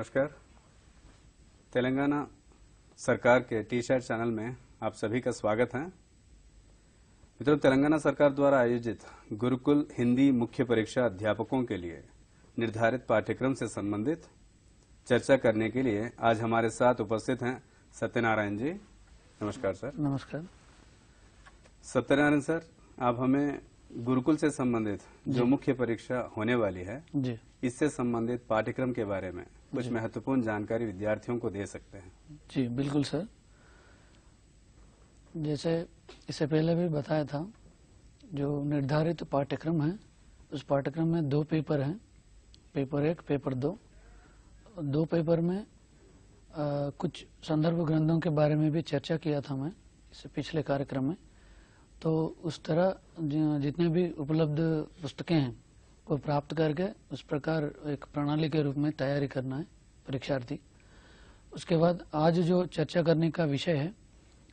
नमस्कार। तेलंगाना सरकार के टी शर्ट चैनल में आप सभी का स्वागत है। मित्रों, तेलंगाना सरकार द्वारा आयोजित गुरुकुल हिंदी मुख्य परीक्षा अध्यापकों के लिए निर्धारित पाठ्यक्रम से संबंधित चर्चा करने के लिए आज हमारे साथ उपस्थित हैं सत्यनारायण जी। नमस्कार सर। नमस्कार सत्यनारायण सर, आप हमें गुरुकुल से संबंधित जो मुख्य परीक्षा होने वाली है जी, इससे संबंधित पाठ्यक्रम के बारे में कुछ महत्वपूर्ण जानकारी विद्यार्थियों को दे सकते हैं? जी बिल्कुल सर। जैसे इससे पहले भी बताया था, जो निर्धारित पाठ्यक्रम है उस पाठ्यक्रम में 2 पेपर हैं, पेपर 1, पेपर 2। 2 पेपर में कुछ संदर्भ ग्रंथों के बारे में भी चर्चा किया था मैं इससे पिछले कार्यक्रम में। तो उस तरह जितने भी उपलब्ध पुस्तकें हैं को प्राप्त करके उस प्रकार एक प्रणाली के रूप में तैयारी करना है परीक्षार्थी। उसके बाद आज जो चर्चा करने का विषय है,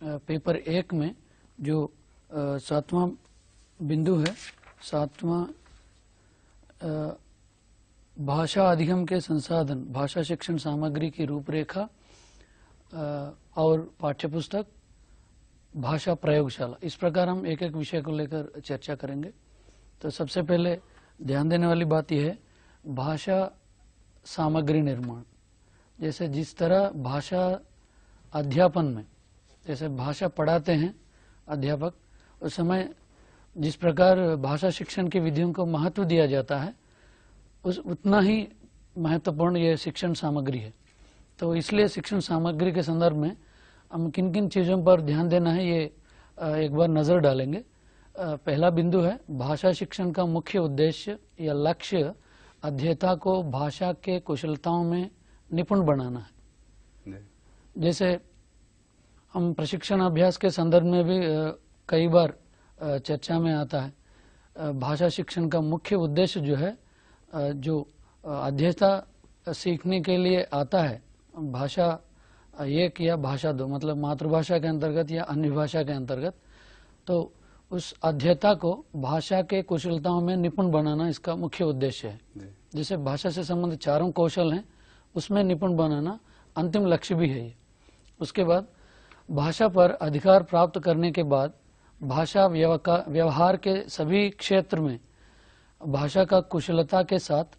पेपर 1 में जो 7वां बिंदु है, 7वां भाषा अधिगम के संसाधन, भाषा शिक्षण सामग्री की रूपरेखा और पाठ्यपुस्तक, भाषा प्रयोगशाला, इस प्रकार हम एक एक विषय को लेकर चर्चा करेंगे। तो सबसे पहले ध्यान देने वाली बात यह है, भाषा सामग्री निर्माण। जैसे जिस तरह भाषा अध्यापन में, जैसे भाषा पढ़ाते हैं अध्यापक, उस समय जिस प्रकार भाषा शिक्षण की विधियों को महत्व दिया जाता है, उतना ही महत्वपूर्ण यह शिक्षण सामग्री है। तो इसलिए शिक्षण सामग्री के संदर्भ में हम किन किन चीज़ों पर ध्यान देना है, ये एक बार नज़र डालेंगे। पहला बिंदु है, भाषा शिक्षण का मुख्य उद्देश्य या लक्ष्य अध्येता को भाषा के कुशलताओं में निपुण बनाना है। जैसे हम प्रशिक्षण अभ्यास के संदर्भ में भी कई बार चर्चा में आता है, भाषा शिक्षण का मुख्य उद्देश्य जो है, जो अध्येता सीखने के लिए आता है भाषा 1 या भाषा 2, मतलब मातृभाषा के अंतर्गत या अन्य भाषा के अंतर्गत, तो उस अध्येता को भाषा के कुशलताओं में निपुण बनाना इसका मुख्य उद्देश्य है। जैसे भाषा से संबंधित 4 कौशल हैं, उसमें निपुण बनाना अंतिम लक्ष्य भी है ये। उसके बाद भाषा पर अधिकार प्राप्त करने के बाद भाषा व्यवहार के सभी क्षेत्र में भाषा का कुशलता के साथ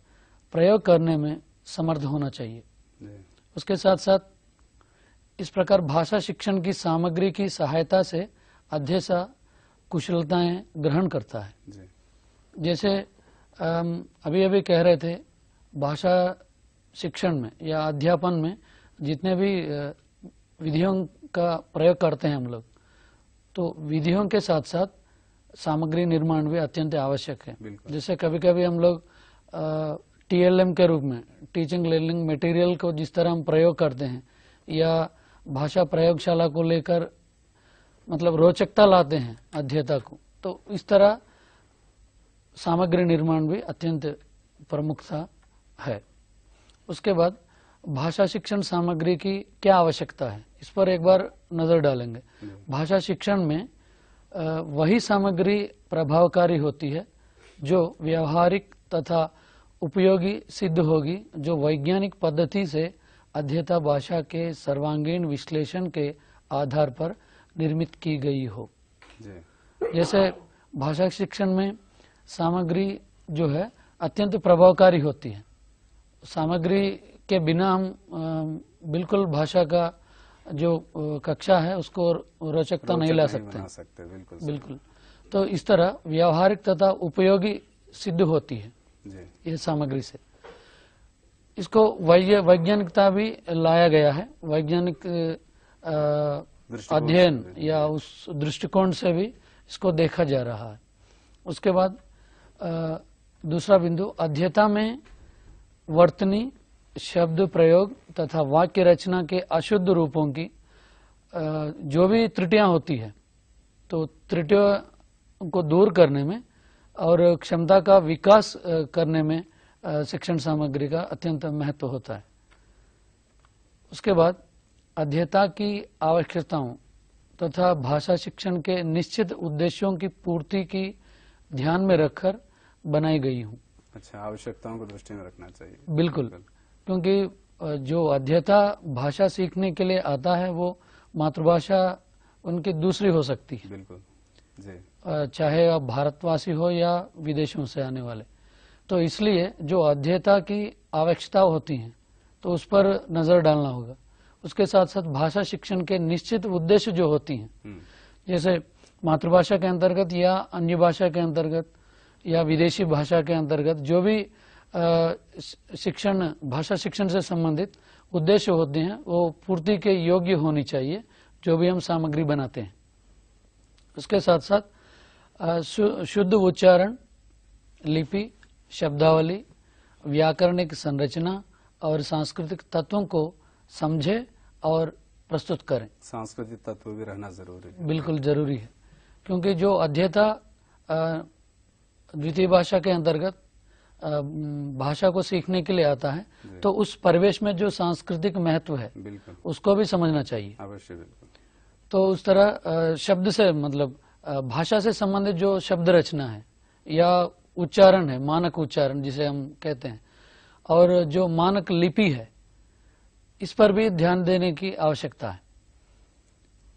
प्रयोग करने में समर्थ होना चाहिए। उसके साथ साथ इस प्रकार भाषा शिक्षण की सामग्री की सहायता से अध्येता कुशलताएं ग्रहण करता है। जैसे अभी अभी कह रहे थे, भाषा शिक्षण में या अध्यापन में जितने भी विधियों का प्रयोग करते हैं हम लोग, तो विधियों के साथ साथ सामग्री निर्माण भी अत्यंत आवश्यक है। जैसे कभी कभी हम लोग TLM के रूप में, टीचिंग लर्निंग मटेरियल को जिस तरह हम प्रयोग करते हैं, या भाषा प्रयोगशाला को लेकर मतलब रोचकता लाते हैं अध्येता को, तो इस तरह सामग्री निर्माण भी अत्यंत प्रमुखता है। उसके बाद भाषा शिक्षण सामग्री की क्या आवश्यकता है, इस पर एक बार नजर डालेंगे। भाषा शिक्षण में वही सामग्री प्रभावकारी होती है जो व्यवहारिक तथा उपयोगी सिद्ध होगी, जो वैज्ञानिक पद्धति से अध्येता भाषा के सर्वांगीण विश्लेषण के आधार पर निर्मित की गई हो। जैसे भाषा शिक्षण में सामग्री जो है अत्यंत प्रभावकारी होती है। सामग्री के बिना हम बिल्कुल भाषा का जो कक्षा है उसको रोचकता नहीं ला सकते। बिल्कुल। तो इस तरह व्यवहारिक तथा उपयोगी सिद्ध होती है ये सामग्री से। इसको वैज्ञानिकता भी लाया गया है, वैज्ञानिक अध्ययन या उस दृष्टिकोण से भी इसको देखा जा रहा है। उसके बाद दूसरा बिंदु, अध्येता में वर्तनी, शब्द प्रयोग तथा वाक्य रचना के अशुद्ध रूपों की जो भी त्रुटियां होती है, तो त्रुटियों को दूर करने में और क्षमता का विकास करने में शिक्षण सामग्री का अत्यंत महत्व होता है। उसके बाद अध्येता की आवश्यकताओं तथा भाषा शिक्षण के निश्चित उद्देश्यों की पूर्ति की ध्यान में रखकर बनाई गई हूँ। अच्छा, आवश्यकताओं को दृष्टि में रखना चाहिए। बिल्कुल, क्योंकि जो अध्येता भाषा सीखने के लिए आता है वो मातृभाषा उनकी दूसरी हो सकती है। बिल्कुल जी। चाहे आप भारतवासी हो या विदेशों से आने वाले। तो इसलिए जो अध्येता की आवश्यकता होती है तो उस पर नजर डालना होगा। उसके साथ साथ भाषा शिक्षण के निश्चित उद्देश्य जो होती हैं, जैसे मातृभाषा के अंतर्गत या अन्य भाषा के अंतर्गत या विदेशी भाषा के अंतर्गत जो भी शिक्षण भाषा शिक्षण से संबंधित उद्देश्य होते हैं वो पूर्ति के योग्य होनी चाहिए जो भी हम सामग्री बनाते हैं। उसके साथ साथ शुद्ध उच्चारण, लिपि, शब्दावली, व्याकरणिक संरचना और सांस्कृतिक तत्वों को समझे और प्रस्तुत करें। सांस्कृतिक तत्व भी रहना जरूरी है। बिल्कुल जरूरी है, क्योंकि जो अध्येता द्वितीय भाषा के अंतर्गत भाषा को सीखने के लिए आता है तो उस परिवेश में जो सांस्कृतिक महत्व है उसको भी समझना चाहिए। अवश्य, बिल्कुल। तो उस तरह शब्द से मतलब भाषा से संबंधित जो शब्द रचना है या उच्चारण है, मानक उच्चारण जिसे हम कहते हैं, और जो मानक लिपि है, इस पर भी ध्यान देने की आवश्यकता है।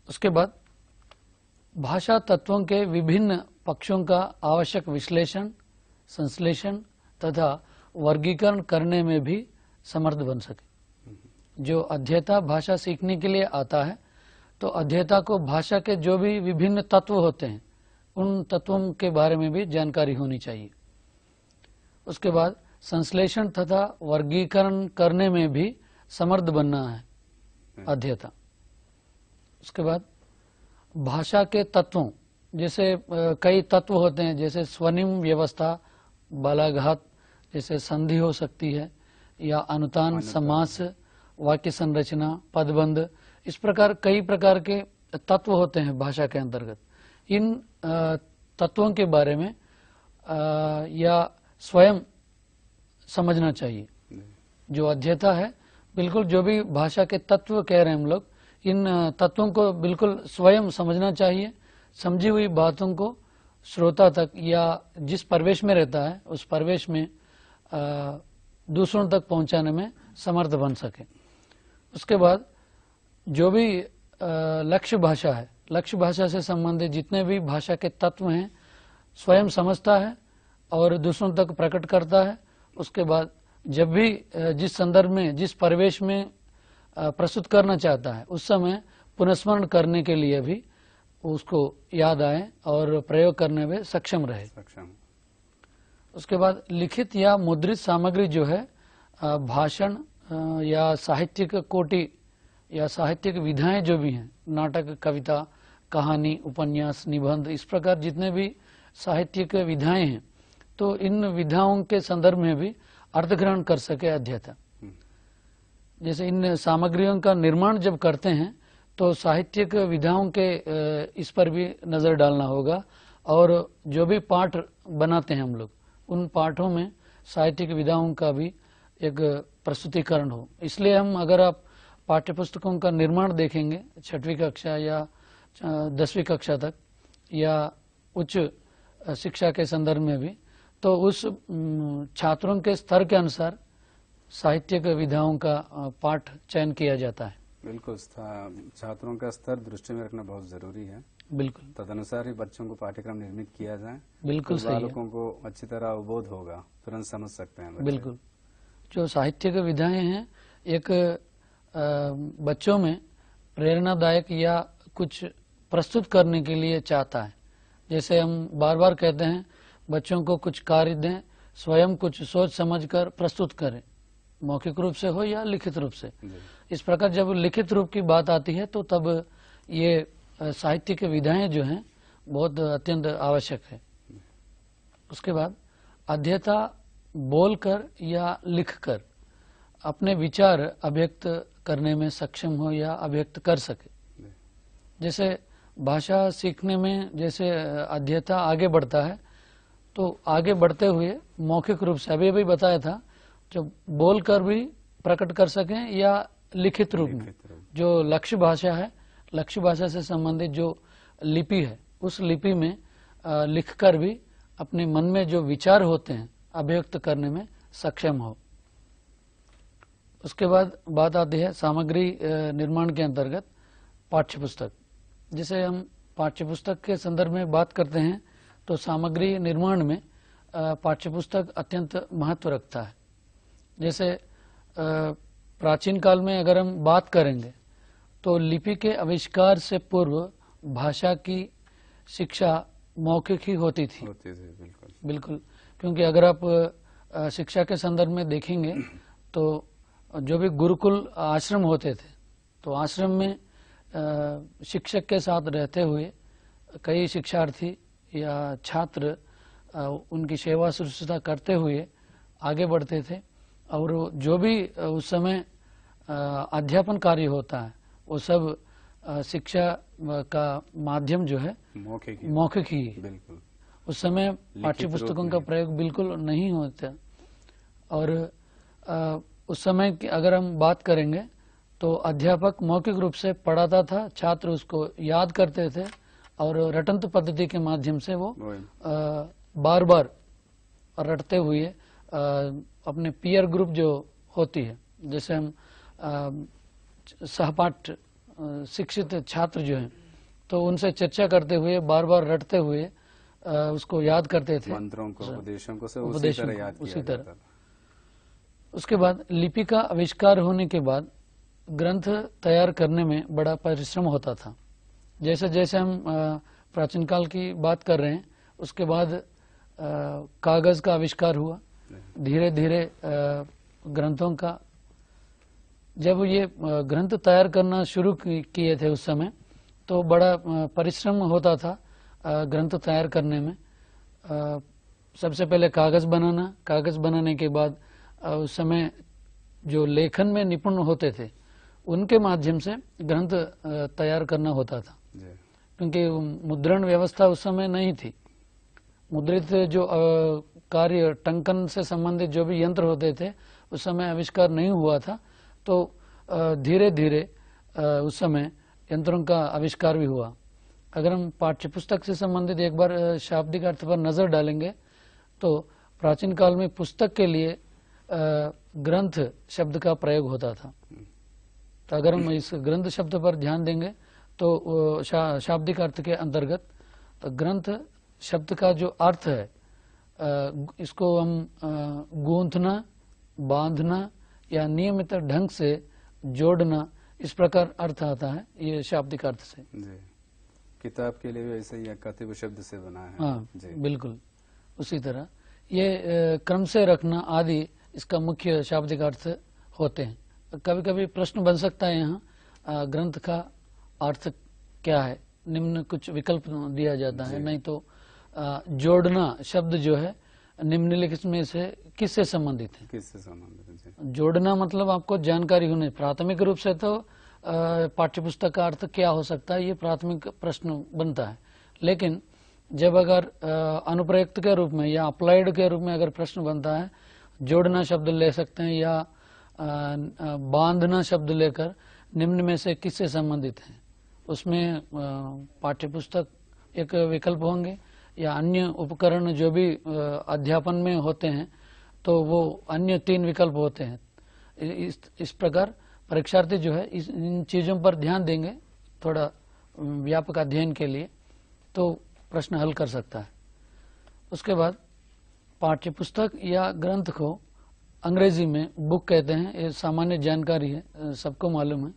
उसके बाद भाषा तत्वों के विभिन्न पक्षों का आवश्यक विश्लेषण, संश्लेषण तथा वर्गीकरण करने में भी समर्थ बन सके। जो अध्येता भाषा सीखने के लिए आता है तो अध्येता को भाषा के जो भी विभिन्न तत्व होते हैं उन तत्वों के बारे में भी जानकारी होनी चाहिए। उसके बाद संश्लेषण तथा वर्गीकरण करने में भी समर्थ बनना है अध्येता। उसके बाद भाषा के तत्वों, जैसे कई तत्व होते हैं, जैसे स्वनिम व्यवस्था, बालाघात, जैसे संधि हो सकती है या अनुतान, समास, वाक्य संरचना, पदबंध, इस प्रकार कई प्रकार के तत्व होते हैं भाषा के अंतर्गत। इन तत्वों के बारे में या स्वयं समझना चाहिए। जो अध्येता है बिल्कुल जो भी भाषा के तत्व कह रहे हैं हम लोग, इन तत्वों को बिल्कुल स्वयं समझना चाहिए। समझी हुई बातों को श्रोता तक या जिस परिवेश में रहता है उस परिवेश में दूसरों तक पहुंचाने में समर्थ बन सके। उसके बाद जो भी लक्ष्य भाषा है, लक्ष्य भाषा से संबंधित जितने भी भाषा के तत्व हैं स्वयं समझता है और दूसरों तक प्रकट करता है। उसके बाद जब भी जिस संदर्भ में, जिस परिवेश में प्रस्तुत करना चाहता है उस समय पुनस्मरण करने के लिए भी उसको याद आए और प्रयोग करने में सक्षम रहे। उसके बाद लिखित या मुद्रित सामग्री जो है भाषण या साहित्यिक कोटि या साहित्यिक विधाएं जो भी हैं, नाटक, कविता, कहानी, उपन्यास, निबंध, इस प्रकार जितने भी साहित्यिक विधाएं हैं तो इन विधाओं के संदर्भ में भी अर्थ ग्रहण कर सके अध्येता। जैसे इन सामग्रियों का निर्माण जब करते हैं तो साहित्यिक विधाओं के इस पर भी नजर डालना होगा और जो भी पाठ बनाते हैं हम लोग उन पाठों में साहित्यिक विधाओं का भी एक प्रस्तुतिकरण हो। इसलिए हम अगर आप पाठ्य पुस्तकों का निर्माण देखेंगे 6वीं कक्षा या 10वीं कक्षा तक या उच्च शिक्षा के संदर्भ में भी, तो उस छात्रों के स्तर के अनुसार साहित्यिक विधाओं का पाठ चयन किया जाता है। बिल्कुल, छात्रों का स्तर दृष्टि में रखना बहुत जरूरी है। बिल्कुल, तदनुसार ही बच्चों को पाठ्यक्रम निर्मित किया जाए। बिल्कुल सही है। बालकों को अच्छी तरह अवबोध होगा, तुरंत समझ सकते हैं बच्चे। बिल्कुल, जो साहित्यिक विधाएं हैं एक बच्चों में प्रेरणादायक या कुछ प्रस्तुत करने के लिए चाहता है। जैसे हम बार बार कहते हैं बच्चों को कुछ कार्य दें, स्वयं कुछ सोच समझकर प्रस्तुत करें, मौखिक रूप से हो या लिखित रूप से। इस प्रकार जब लिखित रूप की बात आती है तो तब ये साहित्य की विधाएं जो हैं बहुत अत्यंत आवश्यक है। उसके बाद अध्येता बोलकर या लिखकर अपने विचार अभिव्यक्त करने में सक्षम हो या अभिव्यक्त कर सके। जैसे भाषा सीखने में जैसे अध्येता आगे बढ़ता है तो आगे बढ़ते हुए मौखिक रूप से अभी अभी बताया था जो बोलकर भी प्रकट कर सकें या लिखित रूप में। जो लक्ष्य भाषा है, लक्ष्य भाषा से संबंधित जो लिपि है उस लिपि में लिखकर भी अपने मन में जो विचार होते हैं अभिव्यक्त करने में सक्षम हो। उसके बाद बात आती है सामग्री निर्माण के अंतर्गत पाठ्य पुस्तक। जिसे हम पाठ्य पुस्तक के संदर्भ में बात करते हैं तो सामग्री निर्माण में पाठ्य पुस्तक अत्यंत महत्व रखता है। जैसे प्राचीन काल में अगर हम बात करेंगे तो लिपि के आविष्कार से पूर्व भाषा की शिक्षा मौखिक ही होती थी। बिल्कुल बिल्कुल, क्योंकि अगर आप शिक्षा के संदर्भ में देखेंगे तो जो भी गुरुकुल आश्रम होते थे तो आश्रम में शिक्षक के साथ रहते हुए कई शिक्षार्थी या छात्र उनकी सेवा शुश्रूषा करते हुए आगे बढ़ते थे और जो भी उस समय अध्यापन कार्य होता है वो सब शिक्षा का माध्यम जो है मौखिक ही है। बिल्कुल उस समय पाठ्य पुस्तकों का प्रयोग बिल्कुल नहीं होता। और उस समय की अगर हम बात करेंगे तो अध्यापक मौखिक रूप से पढ़ाता था, छात्र उसको याद करते थे और रटंत पद्धति के माध्यम से वो बार बार रटते हुए अपने पीयर ग्रुप जो होती है, जैसे हम सहपाठ शिक्षित छात्र जो हैं तो उनसे चर्चा करते हुए बार बार रटते हुए उसको याद करते थे, मंत्रों को उपदेशों को उसी तरह। उसके बाद लिपि का आविष्कार होने के बाद ग्रंथ तैयार करने में बड़ा परिश्रम होता था। जैसे जैसे हम प्राचीन काल की बात कर रहे हैं उसके बाद कागज का आविष्कार हुआ, धीरे धीरे ग्रंथों का। जब ये ग्रंथ तैयार करना शुरू किए थे उस समय तो बड़ा परिश्रम होता था ग्रंथ तैयार करने में। सबसे पहले कागज बनाना, कागज बनाने के बाद उस समय जो लेखन में निपुण होते थे उनके माध्यम से ग्रंथ तैयार करना होता था, क्योंकि मुद्रण व्यवस्था उस समय नहीं थी। मुद्रित जो कार्य टंकन से संबंधित जो भी यंत्र होते थे उस समय आविष्कार नहीं हुआ था, तो धीरे धीरे उस समय यंत्रों का आविष्कार भी हुआ। अगर हम पाठ्य पुस्तक से संबंधित एक बार शाब्दिक अर्थ पर नजर डालेंगे तो प्राचीन काल में पुस्तक के लिए ग्रंथ शब्द का प्रयोग होता था। तो अगर हम इस ग्रंथ शब्द पर ध्यान देंगे तो शाब्दिक अर्थ के अंतर्गत तो ग्रंथ शब्द का जो अर्थ है इसको हम गूंथना, बांधना या नियमित ढंग से जोड़ना, इस प्रकार अर्थ आता है ये शाब्दिक अर्थ से। जी। किताब के लिए भी ऐसे ही कतिब शब्द से बना है। हाँ बिल्कुल उसी तरह ये क्रम से रखना आदि इसका मुख्य शाब्दिक अर्थ होते हैं। कभी कभी प्रश्न बन सकता है यहाँ ग्रंथ का अर्थ क्या है, निम्न कुछ विकल्प दिया जाता है। नहीं तो जोड़ना शब्द जो है निम्नलिखित में से किससे संबंधित है? किससे संबंधित है? जोड़ना मतलब आपको जानकारी होनी। प्राथमिक रूप से तो पाठ्यपुस्तक का अर्थ क्या हो सकता है ये प्राथमिक प्रश्न बनता है, लेकिन जब अगर अनुप्रयुक्त के रूप में या अप्लाइड के रूप में अगर प्रश्न बनता है, जोड़ना शब्द ले सकते हैं या बांधना शब्द लेकर निम्न में से किससे संबंधित है, उसमें पाठ्यपुस्तक एक विकल्प होंगे या अन्य उपकरण जो भी अध्यापन में होते हैं तो वो अन्य 3 विकल्प होते हैं। इस प्रकार परीक्षार्थी जो है इन चीजों पर ध्यान देंगे थोड़ा व्यापक अध्ययन के लिए तो प्रश्न हल कर सकता है। उसके बाद पाठ्यपुस्तक या ग्रंथ को अंग्रेजी में बुक कहते हैं, ये सामान्य जानकारी है, सबको मालूम है।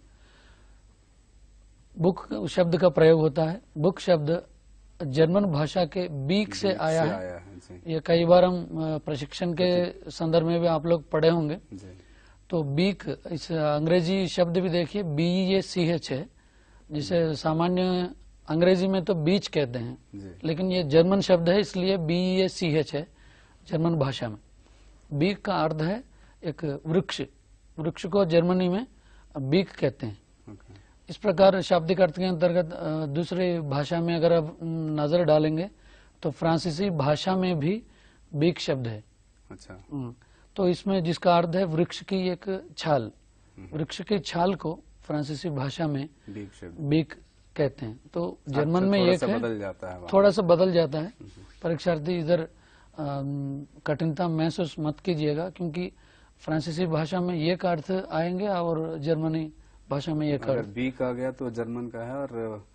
बुक शब्द का प्रयोग होता है। बुक शब्द जर्मन भाषा के बीक से आया है। ये कई बार हम प्रशिक्षण के संदर्भ में भी आप लोग पढ़े होंगे। तो बीक इस अंग्रेजी शब्द भी देखिए BEACH है, जिसे सामान्य अंग्रेजी में तो बीच कहते हैं, लेकिन ये जर्मन शब्द है इसलिए BEACH है जर्मन भाषा में। बीक का अर्थ है एक वृक्ष, वृक्ष को जर्मनी में बीक कहते हैं। इस प्रकार शाब्दिक अर्थ के अंतर्गत दूसरी भाषा में अगर आप नजर डालेंगे तो फ्रांसीसी भाषा में भी बीक शब्द है। अच्छा। तो इसमें जिसका अर्थ है वृक्ष की एक छाल, वृक्ष की छाल को फ्रांसीसी भाषा में बीक कहते हैं। तो जर्मन में एक है, थोड़ा सा बदल जाता है। परीक्षार्थी इधर कठिनता महसूस मत कीजिएगा, क्योंकि फ्रांसीसी भाषा में एक अर्थ आएंगे और जर्मनी भाषा में एक अगर अर्थ। बीक आ गया तो जर्मन का है, और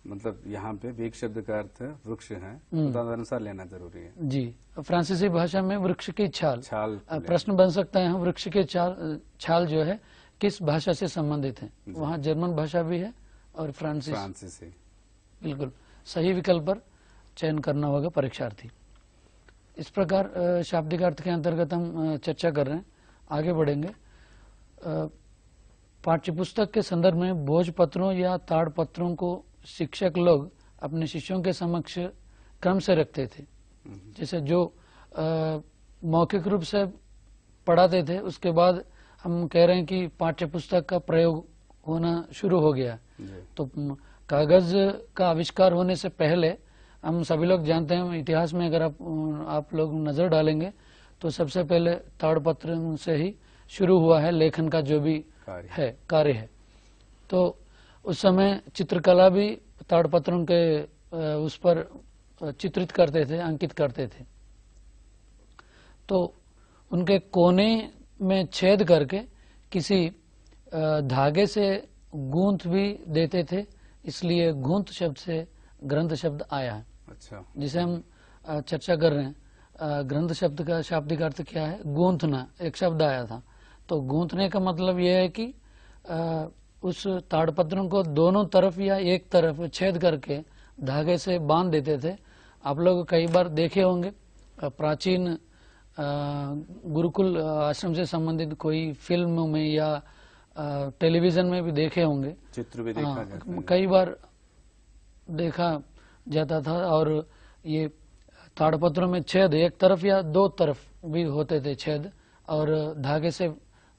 मतलब यहाँ पे बीक शब्द का अर्थ वृक्ष है, तो तदनुसार लेना जरूरी है। जी, फ्रांसीसी भाषा में वृक्ष की छाल। छाल प्रश्न बन सकता है वृक्ष के छाल जो है किस भाषा से संबंधित है। वहाँ जर्मन भाषा भी है और फ्रांसीसी। बिल्कुल सही विकल्प पर चयन करना होगा परीक्षार्थी। इस प्रकार शाब्दिक अर्थ के अंतर्गत हम चर्चा कर रहे हैं। आगे बढ़ेंगे। पाठ्यपुस्तक के संदर्भ में भोजपत्रों या ताड़पत्रों को शिक्षक लोग अपने शिष्यों के समक्ष क्रम से रखते थे। जैसे जो मौखिक रूप से पढ़ाते थे, उसके बाद हम कह रहे हैं कि पाठ्यपुस्तक का प्रयोग होना शुरू हो गया। तो कागज का आविष्कार होने से पहले हम सभी लोग जानते हैं, इतिहास में अगर आप लोग नजर डालेंगे तो सबसे पहले ताड़पत्र से ही शुरू हुआ है लेखन का जो भी कार्य है। तो उस समय चित्रकला भी ताड़पत्रों के उस पर चित्रित करते थे, अंकित करते थे। तो उनके कोने में छेद करके किसी धागे से गूंथ भी देते थे, इसलिए गूंथ शब्द से ग्रंथ शब्द आया है। अच्छा। जिसे हम चर्चा कर रहे हैं, ग्रंथ शब्द का शाब्दिक अर्थ क्या है? गूंथना एक शब्द आया था। तो गूंथने का मतलब यह है कि उस ताड़पत्रों को दोनों तरफ या एक तरफ छेद करके धागे से बांध देते थे। आप लोग कई बार देखे होंगे, प्राचीन गुरुकुल आश्रम से संबंधित कोई फिल्म में या टेलीविजन में भी देखे होंगे, चित्र भी देखा जाता है। कई बार देखा जाता था। और ये ताड़पत्रों में छेद एक तरफ या दो तरफ भी होते थे छेद, और धागे से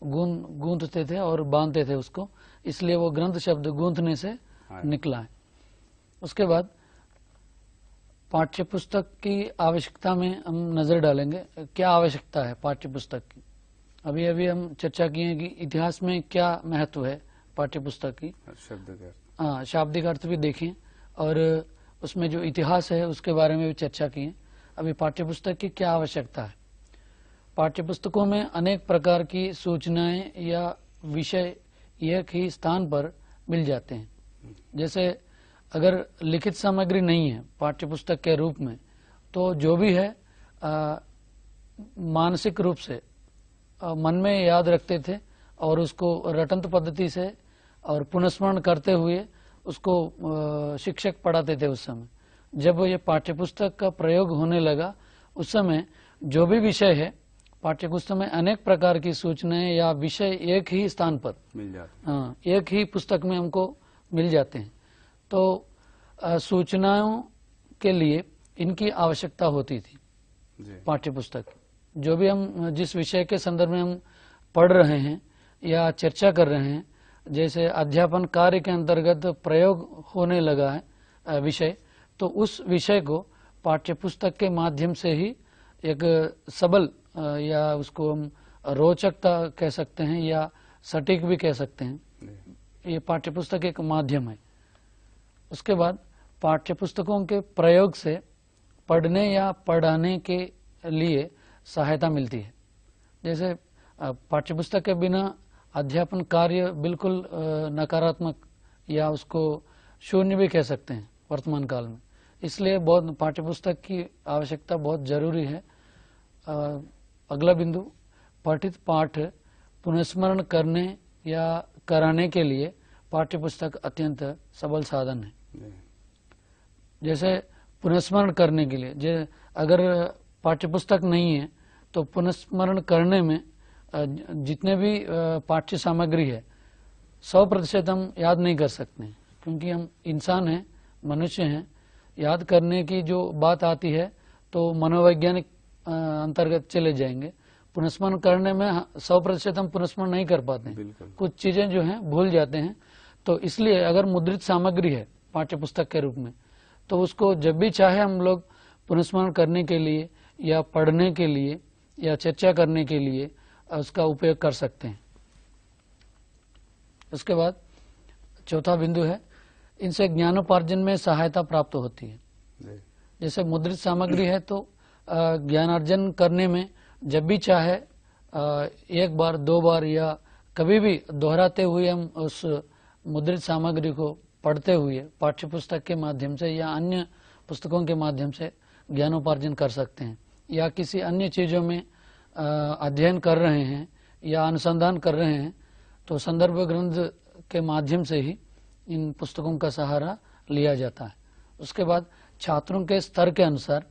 गूंथते थे और बांधते थे उसको, इसलिए वो ग्रंथ शब्द गूंथने से निकला है। उसके बाद पाठ्यपुस्तक की आवश्यकता में हम नजर डालेंगे। क्या आवश्यकता है पाठ्यपुस्तक की? अभी अभी हम चर्चा की है कि इतिहास में क्या महत्व है पाठ्यपुस्तक की। शाब्दिक अर्थ भी देखें और उसमें जो इतिहास है उसके बारे में भी चर्चा की है। अभी पाठ्यपुस्तक की क्या आवश्यकता है? पाठ्यपुस्तकों में अनेक प्रकार की सूचनाएं या विषय एक ही स्थान पर मिल जाते हैं। जैसे अगर लिखित सामग्री नहीं है पाठ्यपुस्तक के रूप में, तो जो भी है मानसिक रूप से मन में याद रखते थे और उसको रटंत पद्धति से और पुनस्मरण करते हुए उसको शिक्षक पढ़ाते थे। उस समय जब ये पाठ्यपुस्तक का प्रयोग होने लगा, उस समय जो भी विषय है पाठ्यपुस्तक में अनेक प्रकार की सूचनाएं या विषय एक ही स्थान पर मिल जाते हैं। एक ही पुस्तक में हमको मिल जाते हैं। तो सूचनाओं के लिए इनकी आवश्यकता होती थी पाठ्यपुस्तक। जो भी हम जिस विषय के संदर्भ में हम पढ़ रहे हैं या चर्चा कर रहे हैं, जैसे अध्यापन कार्य के अंतर्गत प्रयोग होने लगा है विषय, तो उस विषय को पाठ्यपुस्तक के माध्यम से ही एक सबल या उसको हम रोचकता कह सकते हैं या सटीक भी कह सकते हैं, ये पाठ्यपुस्तक एक माध्यम है। उसके बाद पाठ्यपुस्तकों के प्रयोग से पढ़ने या पढ़ाने के लिए सहायता मिलती है। जैसे पाठ्यपुस्तक के बिना अध्यापन कार्य बिल्कुल नकारात्मक या उसको शून्य भी कह सकते हैं वर्तमान काल में। इसलिए बहुत पाठ्यपुस्तक की आवश्यकता बहुत जरूरी है। अगला बिंदु, पठित पाठ पुनस्मरण करने या कराने के लिए पाठ्यपुस्तक अत्यंत सबल साधन है। जैसे पुनस्मरण करने के लिए अगर पाठ्यपुस्तक नहीं है तो पुनस्मरण करने में जितने भी पाठ्य सामग्री है 100% हम याद नहीं कर सकते हैं, क्योंकि हम इंसान हैं, मनुष्य हैं। याद करने की जो बात आती है तो मनोवैज्ञानिक अंतर्गत चले जाएंगे। पुनस्मरण करने में 100% हम पुनस्मरण नहीं कर पाते हैं, कुछ चीजें जो हैं भूल जाते हैं। तो इसलिए अगर मुद्रित सामग्री है पाठ्यपुस्तक के रूप में, तो उसको जब भी चाहे हम लोग पुनस्मरण करने के लिए या पढ़ने के लिए या चर्चा करने के लिए उसका उपयोग कर सकते हैं। उसके बाद चौथा बिंदु है, इनसे ज्ञानोपार्जन में सहायता प्राप्त होती है। जैसे मुद्रित सामग्री है तो ज्ञानार्जन करने में जब भी चाहे एक बार दो बार या कभी भी दोहराते हुए हम उस मुद्रित सामग्री को पढ़ते हुए पाठ्यपुस्तक के माध्यम से या अन्य पुस्तकों के माध्यम से ज्ञानोपार्जन कर सकते हैं, या किसी अन्य चीज़ों में अध्ययन कर रहे हैं या अनुसंधान कर रहे हैं तो संदर्भ ग्रंथ के माध्यम से ही इन पुस्तकों का सहारा लिया जाता है। उसके बाद छात्रों के स्तर के अनुसार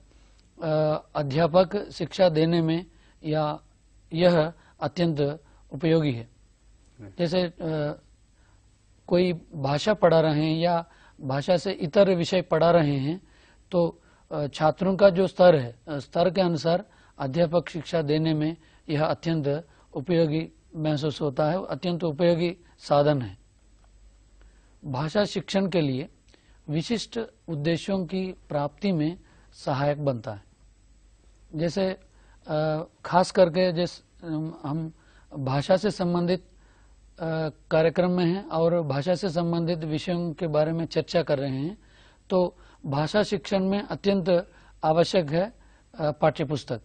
अध्यापक शिक्षा देने में या यह अत्यंत उपयोगी है। जैसे कोई भाषा पढ़ा रहे हैं या भाषा से इतर विषय पढ़ा रहे हैं तो छात्रों का जो स्तर है, स्तर के अनुसार अध्यापक शिक्षा देने में यह अत्यंत उपयोगी महसूस होता है, अत्यंत उपयोगी साधन है। भाषा शिक्षण के लिए विशिष्ट उद्देश्यों की प्राप्ति में सहायक बनता है। जैसे खास करके हम भाषा से संबंधित कार्यक्रम में हैं और भाषा से संबंधित विषयों के बारे में चर्चा कर रहे हैं तो भाषा शिक्षण में अत्यंत आवश्यक है पाठ्यपुस्तक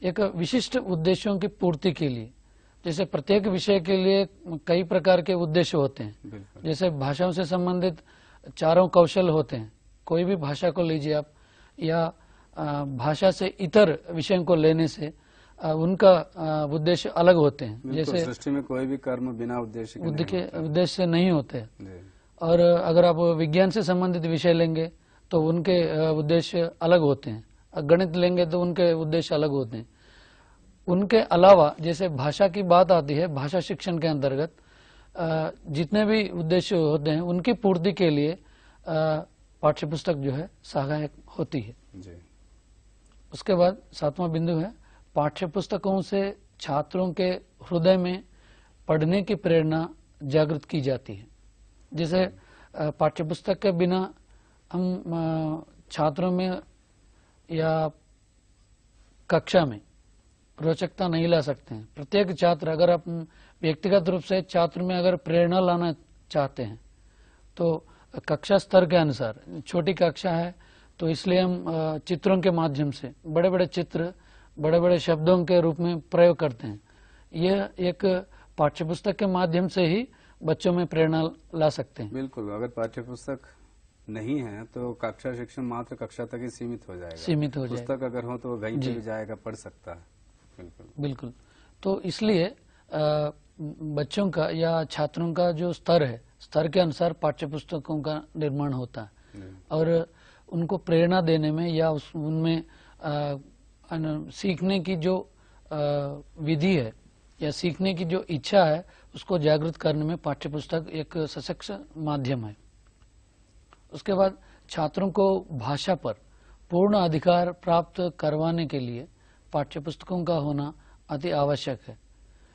एक विशिष्ट उद्देश्यों की पूर्ति के लिए। जैसे प्रत्येक विषय के लिए कई प्रकार के उद्देश्य होते हैं। जैसे भाषाओं से संबंधित चारों कौशल होते हैं, कोई भी भाषा को लीजिए आप, या भाषा से इतर विषयों को लेने से उनका उद्देश्य अलग होते हैं। जैसे सृष्टि में कोई भी कर्म बिना उद्देश्य से नहीं होते। और अगर आप विज्ञान से संबंधित विषय लेंगे तो उनके उद्देश्य अलग होते हैं, गणित लेंगे तो उनके उद्देश्य अलग होते हैं। उनके अलावा जैसे भाषा की बात आती है, भाषा शिक्षण के अंतर्गत जितने भी उद्देश्य होते हैं उनकी पूर्ति के लिए पाठ्यपुस्तक जो है सहायक होती है जी। उसके बाद 7वां बिंदु है, पाठ्यपुस्तकों से छात्रों के हृदय में पढ़ने की प्रेरणा जागृत की जाती है। जैसे पाठ्यपुस्तक के बिना हम छात्रों में या कक्षा में रोचकता नहीं ला सकते हैं। प्रत्येक छात्र, अगर आप व्यक्तिगत रूप से छात्र में अगर प्रेरणा लाना चाहते हैं तो कक्षा स्तर के अनुसार, छोटी कक्षा है तो इसलिए हम चित्रों के माध्यम से बड़े बड़े चित्र बड़े बड़े शब्दों के रूप में प्रयोग करते हैं। यह एक पाठ्यपुस्तक के माध्यम से ही बच्चों में प्रेरणा ला सकते हैं। बिल्कुल, अगर पाठ्यपुस्तक नहीं है तो कक्षा शिक्षण मात्र कक्षा तक ही सीमित हो जाएगा। पुस्तक अगर हो तो कहीं भी जाएगा, पढ़ सकता है। बिल्कुल। तो इसलिए बच्चों का या छात्रों का जो स्तर है, स्तर के अनुसार पाठ्यपुस्तकों का निर्माण होता है और उनको प्रेरणा देने में या उनमें सीखने की जो विधि है या सीखने की जो इच्छा है उसको जागृत करने में पाठ्यपुस्तक एक सशक्त माध्यम है। उसके बाद छात्रों को भाषा पर पूर्ण अधिकार प्राप्त करवाने के लिए पाठ्यपुस्तकों का होना अति आवश्यक है।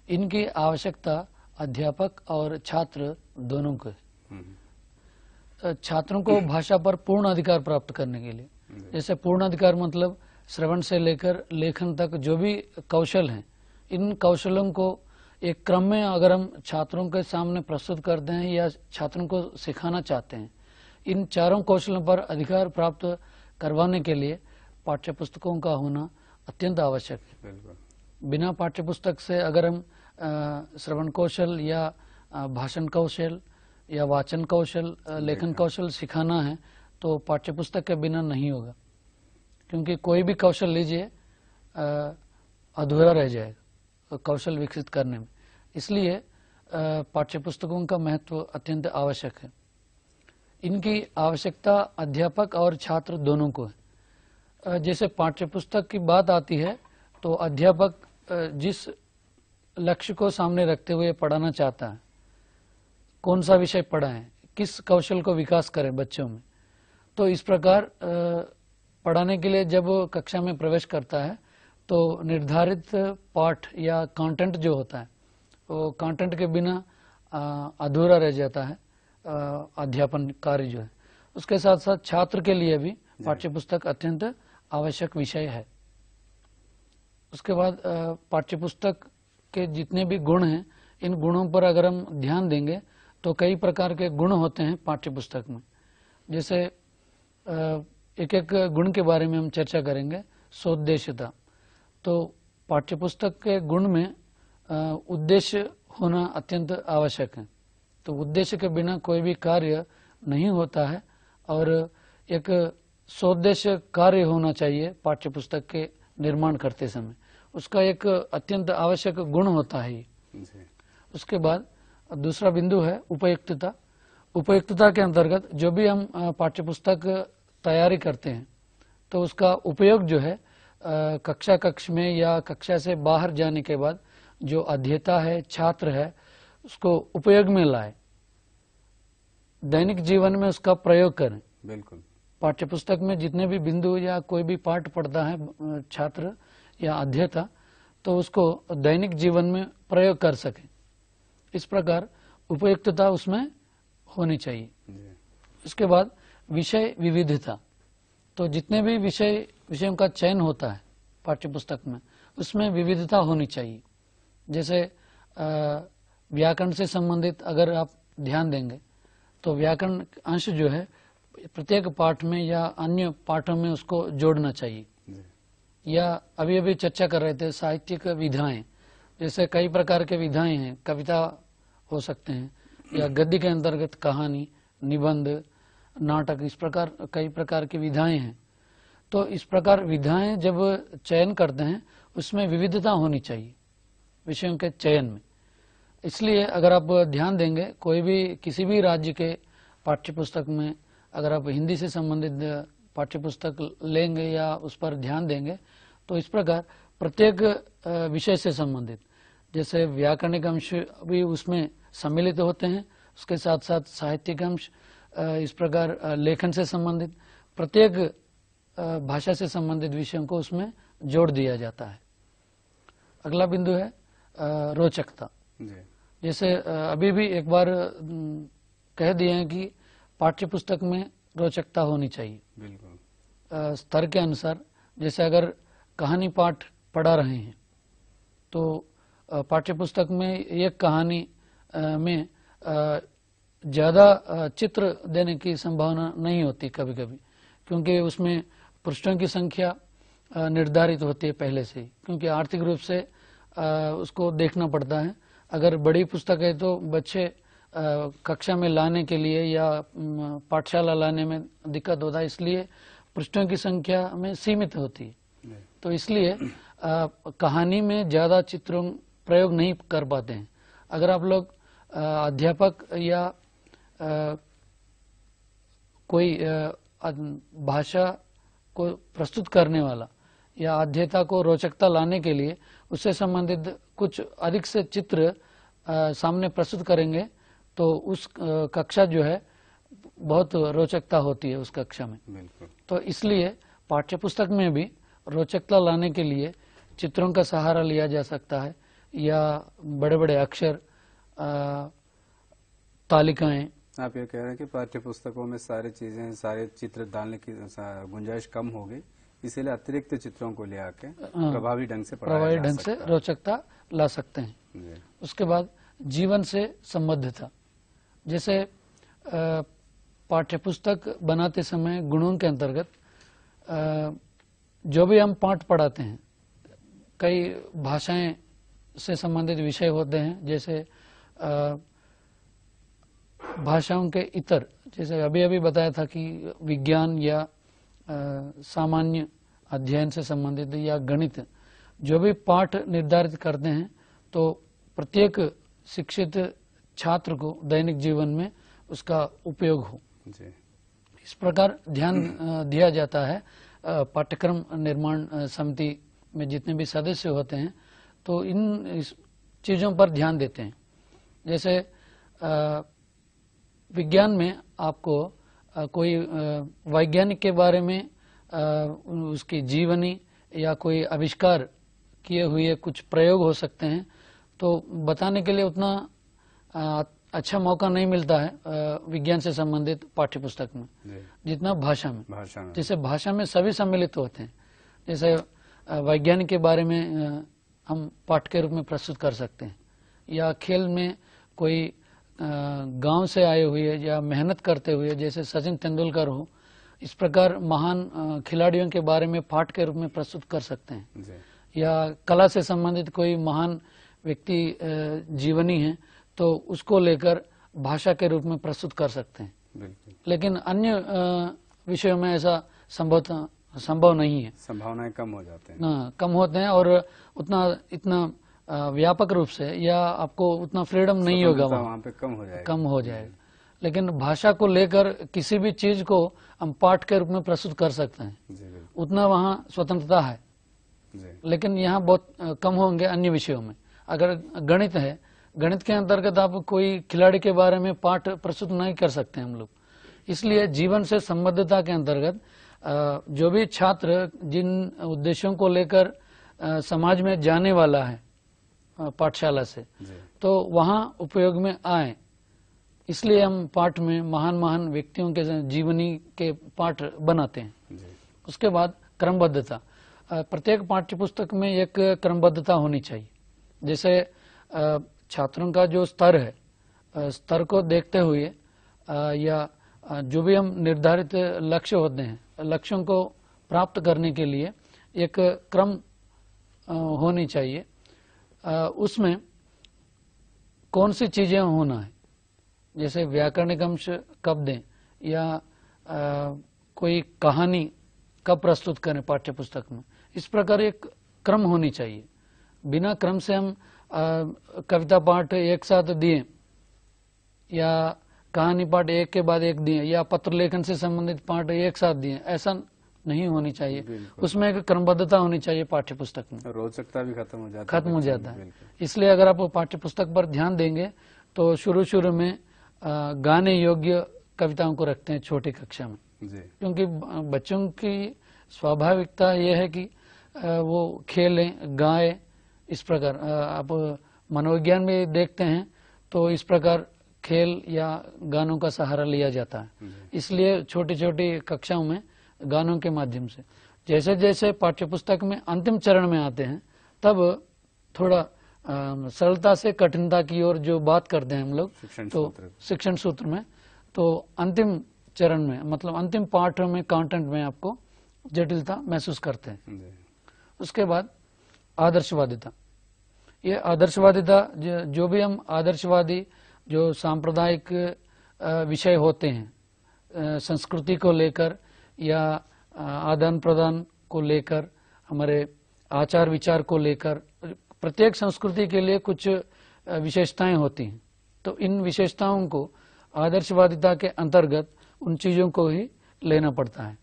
इनकी आवश्यकता अध्यापक और छात्र दोनों को है। छात्रों को भाषा पर पूर्ण अधिकार प्राप्त करने के लिए, जैसे पूर्ण अधिकार मतलब श्रवण से लेकर लेखन तक जो भी कौशल हैं, इन कौशलों को एक क्रम में अगर हम छात्रों के सामने प्रस्तुत करते हैं या छात्रों को सिखाना चाहते हैं, इन चारों कौशलों पर अधिकार प्राप्त करवाने के लिए पाठ्यपुस्तकों का होना अत्यंत आवश्यक है। बिना पाठ्यपुस्तक से अगर हम श्रवण कौशल या भाषण कौशल या वाचन कौशल, लेखन कौशल सिखाना है तो पाठ्यपुस्तक के बिना नहीं होगा, क्योंकि कोई भी कौशल लीजिए अधूरा रह जाएगा कौशल विकसित करने में। इसलिए पाठ्यपुस्तकों का महत्व अत्यंत आवश्यक है। इनकी आवश्यकता अध्यापक और छात्र दोनों को है। जैसे पाठ्यपुस्तक की बात आती है तो अध्यापक जिस लक्ष्य को सामने रखते हुए पढ़ाना चाहता है, कौन सा विषय पढ़ाएं, किस कौशल को विकास करें बच्चों में, तो इस प्रकार पढ़ाने के लिए जब कक्षा में प्रवेश करता है तो निर्धारित पाठ या कंटेंट जो होता है वो कंटेंट के बिना अधूरा रह जाता है अध्यापन कार्य जो है। उसके साथ साथ छात्र के लिए भी पाठ्यपुस्तक अत्यंत आवश्यक विषय है। उसके बाद पाठ्यपुस्तक के जितने भी गुण हैं, इन गुणों पर अगर हम ध्यान देंगे तो कई प्रकार के गुण होते हैं पाठ्यपुस्तक में। जैसे एक एक गुण के बारे में हम चर्चा करेंगे। सोद्देश्यता, तो पाठ्यपुस्तक के गुण में उद्देश्य होना अत्यंत आवश्यक है। तो उद्देश्य के बिना कोई भी कार्य नहीं होता है और एक सोद्देश्य कार्य होना चाहिए पाठ्य पुस्तक के निर्माण करते समय, उसका एक अत्यंत आवश्यक गुण होता है ये। उसके बाद दूसरा बिंदु है उपयुक्तता। उपयुक्तता के अंतर्गत जो भी हम पाठ्य पुस्तक तैयारी करते हैं तो उसका उपयोग जो है कक्षा कक्ष में या कक्षा से बाहर जाने के बाद जो अध्येता है, छात्र है, उसको उपयोग में लाए, दैनिक जीवन में उसका प्रयोग करें। बिल्कुल। पाठ्य पुस्तक में जितने भी बिंदु या कोई भी पाठ पढ़ता है छात्र या अध्येता, तो उसको दैनिक जीवन में प्रयोग कर सके, इस प्रकार उपयुक्तता उसमें होनी चाहिए। इसके बाद विषय विविधता। तो जितने भी विषयों का चयन होता है पाठ्य पुस्तक में, उसमें विविधता होनी चाहिए। जैसे व्याकरण से संबंधित अगर आप ध्यान देंगे तो व्याकरण अंश जो है प्रत्येक पाठ में या अन्य पाठों में उसको जोड़ना चाहिए। या अभी अभी चर्चा कर रहे थे साहित्यिक विधाएं, जैसे कई प्रकार के विधाएं हैं, कविता हो सकते हैं या गद्य के अंतर्गत कहानी, निबंध, नाटक, इस प्रकार कई प्रकार की विधाएं हैं। तो इस प्रकार विधाएं जब चयन करते हैं उसमें विविधता होनी चाहिए विषयों के चयन में। इसलिए अगर आप ध्यान देंगे कोई भी किसी भी राज्य के पाठ्य पुस्तक में अगर आप हिंदी से संबंधित पाठ्य पुस्तक लेंगे या उस पर ध्यान देंगे तो इस प्रकार प्रत्येक विषय से संबंधित जैसे व्याकरणिक अंश भी उसमें सम्मिलित होते हैं, उसके साथ साथ साहित्यिक अंश, इस प्रकार लेखन से संबंधित प्रत्येक भाषा से संबंधित विषयों को उसमें जोड़ दिया जाता है। अगला बिंदु है रोचकता। जैसे अभी भी एक बार कह दिए हैं कि पाठ्य पुस्तक में रोचकता होनी चाहिए। बिल्कुल। स्तर के अनुसार जैसे अगर कहानी पाठ पढ़ा रहे हैं तो पाठ्य पुस्तक में एक कहानी में ज़्यादा चित्र देने की संभावना नहीं होती कभी कभी, क्योंकि उसमें पृष्ठों की संख्या निर्धारित होती है पहले से ही, क्योंकि आर्थिक रूप से उसको देखना पड़ता है। अगर बड़ी पुस्तक है तो बच्चे कक्षा में लाने के लिए या पाठशाला लाने में दिक्कत होता है, इसलिए पृष्ठों की संख्या में सीमित होती है। तो इसलिए कहानी में ज़्यादा चित्रों प्रयोग नहीं कर पाते हैं। अगर आप लोग अध्यापक या कोई भाषा को प्रस्तुत करने वाला या अध्येता को रोचकता लाने के लिए उससे संबंधित कुछ अधिक से चित्र सामने प्रस्तुत करेंगे तो उस कक्षा जो है बहुत रोचकता होती है उस कक्षा में। बिल्कुल। तो इसलिए पाठ्य पुस्तक में भी रोचकता लाने के लिए चित्रों का सहारा लिया जा सकता है या बड़े बड़े अक्षर, तालिकाएं। आप ये कह रहे हैं कि पाठ्य पुस्तकों में सारी चीजें, सारे चित्र डालने की गुंजाइश कम हो गई, इसीलिए अतिरिक्त चित्रों को ले आके प्रभावी ढंग से प्रभावी ढंग से रोचकता ला सकते हैं। उसके बाद जीवन से संबद्धता। जैसे पाठ्य पुस्तक बनाते समय गुणों के अंतर्गत जो भी हम पाठ पढ़ाते हैं, कई भाषाएं से संबंधित विषय होते हैं, जैसे भाषाओं के इतर, जैसे अभी अभी बताया था कि विज्ञान या सामान्य अध्ययन से संबंधित या गणित, जो भी पाठ निर्धारित करते हैं तो प्रत्येक शिक्षित छात्र को दैनिक जीवन में उसका उपयोग हो जी। इस प्रकार ध्यान दिया जाता है। पाठ्यक्रम निर्माण समिति में जितने भी सदस्य होते हैं तो इन चीज़ों पर ध्यान देते हैं। जैसे विज्ञान में आपको कोई वैज्ञानिक के बारे में उसकी जीवनी या कोई आविष्कार किए हुए कुछ प्रयोग हो सकते हैं, तो बताने के लिए उतना अच्छा मौका नहीं मिलता है विज्ञान से संबंधित पाठ्य पुस्तक में जितना भाषा में। जैसे भाषा में सभी सम्मिलित होते हैं, जैसे वैज्ञानिक के बारे में हम पाठ के रूप में प्रस्तुत कर सकते हैं, या खेल में कोई गांव से आए हुए या मेहनत करते हुए जैसे सचिन तेंदुलकर हो, इस प्रकार महान खिलाड़ियों के बारे में पाठ के रूप में प्रस्तुत कर सकते हैं। या कला से संबंधित कोई महान व्यक्ति जीवनी है तो उसको लेकर भाषा के रूप में प्रस्तुत कर सकते हैं। बिल्कुल, लेकिन अन्य विषयों में ऐसा संभव नहीं है, संभावनाएं कम हो जाते हैं। ना कम होते हैं और इतना व्यापक रूप से या आपको उतना फ्रीडम नहीं होगा, वहाँ पे कम हो जाएगा। लेकिन भाषा को लेकर किसी भी चीज को हम पाठ के रूप में प्रस्तुत कर सकते हैं, जी बिल्कुल, उतना वहाँ स्वतंत्रता है। जी लेकिन यहाँ बहुत कम होंगे अन्य विषयों में। अगर गणित है, गणित के अंतर्गत आप कोई खिलाड़ी के बारे में पाठ प्रस्तुत नहीं कर सकते हम लोग। इसलिए जीवन से संबद्धता के अंतर्गत जो भी छात्र जिन उद्देश्यों को लेकर समाज में जाने वाला है पाठशाला से, जी तो वहाँ उपयोग में आए। इसलिए हम पाठ में महान महान व्यक्तियों के जीवनी के पाठ बनाते हैं। जी उसके बाद क्रमबद्धता, प्रत्येक पाठ्य पुस्तक में एक क्रमबद्धता होनी चाहिए। जैसे छात्रों का जो स्तर है, स्तर को देखते हुए या जो भी हम निर्धारित लक्ष्य होते हैं, लक्ष्यों को प्राप्त करने के लिए एक क्रम होनी चाहिए। उसमें कौन सी चीजें होना है, जैसे व्याकरणिक अंश कब दें या कोई कहानी कब प्रस्तुत करें पाठ्य पुस्तक में, इस प्रकार एक क्रम होनी चाहिए। बिना क्रम से हम कविता पाठ एक साथ दिए या कहानी पाठ एक के बाद एक दिए या पत्र लेखन से संबंधित पाठ एक साथ दिए, ऐसा नहीं होनी चाहिए। उसमें एक क्रमबद्धता होनी चाहिए पाठ्य पुस्तक में, रोचकता भी खत्म हो जाता है। इसलिए अगर आप पाठ्य पुस्तक पर ध्यान देंगे तो शुरू में गाने योग्य कविताओं को रखते हैं छोटी कक्षा में, क्योंकि बच्चों की स्वाभाविकता यह है कि वो खेलें, गाएं। इस प्रकार आप मनोविज्ञान में देखते हैं तो इस प्रकार खेल या गानों का सहारा लिया जाता है। इसलिए छोटी छोटी कक्षाओं में गानों के माध्यम से, जैसे जैसे पाठ्यपुस्तक में अंतिम चरण में आते हैं तब थोड़ा सरलता से कठिनता की ओर जो बात करते हैं हम लोग, तो शिक्षण सूत्र में, तो अंतिम चरण में मतलब अंतिम पाठ में कंटेंट में आपको जटिलता महसूस करते हैं। उसके बाद आदर्शवादिता, ये आदर्शवादिता जो भी हम आदर्शवादी जो सांप्रदायिक विषय होते हैं संस्कृति को लेकर या आदान प्रदान को लेकर, हमारे आचार विचार को लेकर, प्रत्येक संस्कृति के लिए कुछ विशेषताएं होती हैं। तो इन विशेषताओं को आदर्शवादिता के अंतर्गत उन चीज़ों को ही लेना पड़ता है।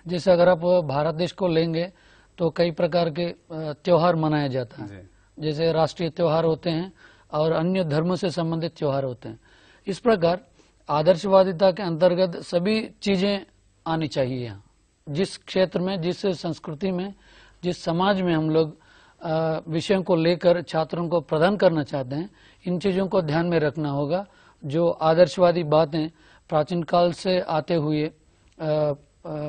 जैसे अगर आप भारत देश को लेंगे तो कई प्रकार के त्योहार मनाया जाता है, जैसे राष्ट्रीय त्योहार होते हैं और अन्य धर्म से संबंधित त्योहार होते हैं। इस प्रकार आदर्शवादिता के अंतर्गत सभी चीजें आनी चाहिए। यहाँ जिस क्षेत्र में, जिस संस्कृति में, जिस समाज में हम लोग विषयों को लेकर छात्रों को प्रदान करना चाहते हैं, इन चीजों को ध्यान में रखना होगा। जो आदर्शवादी बातें प्राचीन काल से आते हुए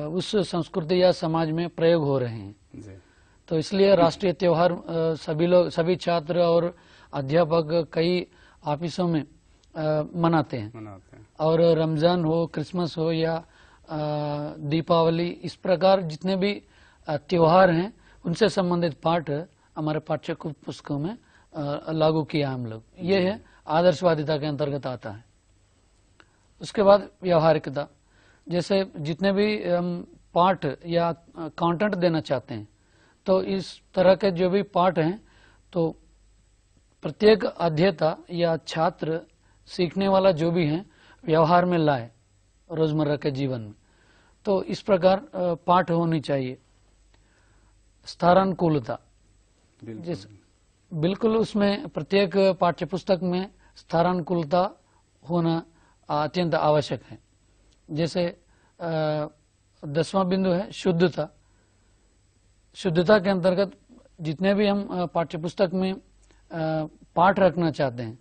उस संस्कृति या समाज में प्रयोग हो रहे हैं। तो इसलिए राष्ट्रीय त्योहार सभी छात्र और अध्यापक कई ऑफिसों में मनाते हैं। और रमजान हो, क्रिसमस हो या दीपावली, इस प्रकार जितने भी त्योहार हैं उनसे संबंधित पाठ हमारे पाठ्य पुस्तकों में लागू किया हम लोग। ये है आदर्शवादिता के अंतर्गत आता है। उसके बाद व्यवहारिकता, जैसे जितने भी हम पाठ या कंटेंट देना चाहते हैं, तो इस तरह के जो भी पाठ हैं तो प्रत्येक अध्येता या छात्र सीखने वाला जो भी है व्यवहार में लाए रोजमर्रा के जीवन में। तो इस प्रकार पाठ होनी चाहिए। स्थानानुकूलता, बिल्कुल उसमें प्रत्येक पाठ्यपुस्तक में स्थानानुकूलता होना अत्यंत आवश्यक है। जैसे 10वां बिंदु है शुद्धता। शुद्धता के अंतर्गत जितने भी हम पाठ्यपुस्तक में पाठ रखना चाहते हैं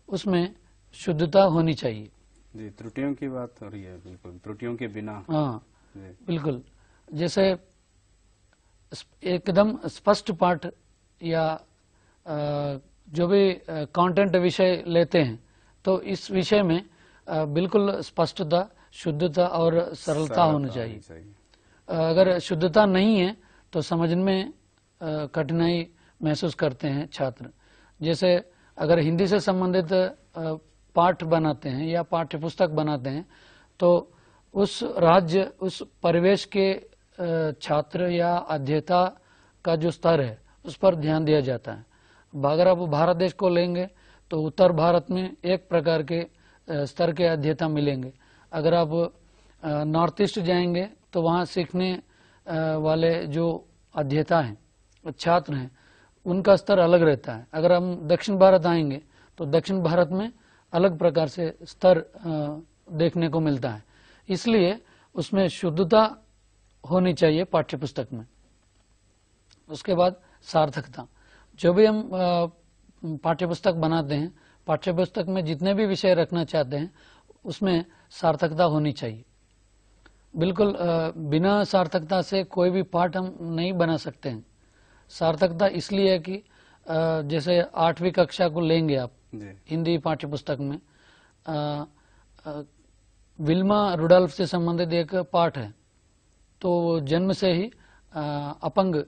उसमें शुद्धता होनी चाहिए। जी, त्रुटियों की बात हो रही है, बिल्कुल त्रुटियों के बिना। हाँ बिल्कुल, जैसे एकदम स्पष्ट पाठ या जो भी कंटेंट विषय लेते हैं तो इस विषय में बिल्कुल स्पष्टता, शुद्धता और सरलता होनी चाहिए। अगर शुद्धता नहीं है तो समझने में कठिनाई महसूस करते हैं छात्र। जैसे अगर हिंदी से संबंधित पाठ बनाते हैं या पाठ्य पुस्तक बनाते हैं तो उस राज्य, उस परिवेश के छात्र या अध्येता का जो स्तर है उस पर ध्यान दिया जाता है। अगर आप भारत देश को लेंगे तो उत्तर भारत में एक प्रकार के स्तर के अध्येता मिलेंगे। अगर आप नॉर्थ ईस्ट जाएंगे तो वहाँ सीखने वाले जो अध्येता हैं, छात्र हैं, उनका स्तर अलग रहता है। अगर हम दक्षिण भारत आएंगे तो दक्षिण भारत में अलग प्रकार से स्तर देखने को मिलता है। इसलिए उसमें शुद्धता होनी चाहिए पाठ्य पुस्तक में। उसके बाद सार्थकता, जो भी हम पाठ्य पुस्तक बनाते हैं, पाठ्य पुस्तक में जितने भी विषय रखना चाहते हैं उसमें सार्थकता होनी चाहिए। बिल्कुल बिना सार्थकता से कोई भी पाठ हम नहीं बना सकते हैं। सार्थकता इसलिए है कि जैसे 8वीं कक्षा को लेंगे आप हिंदी पाठ्य पुस्तक में, विल्मा रुडोल्फ से संबंधित एक पाठ है। तो जन्म से ही अपंग,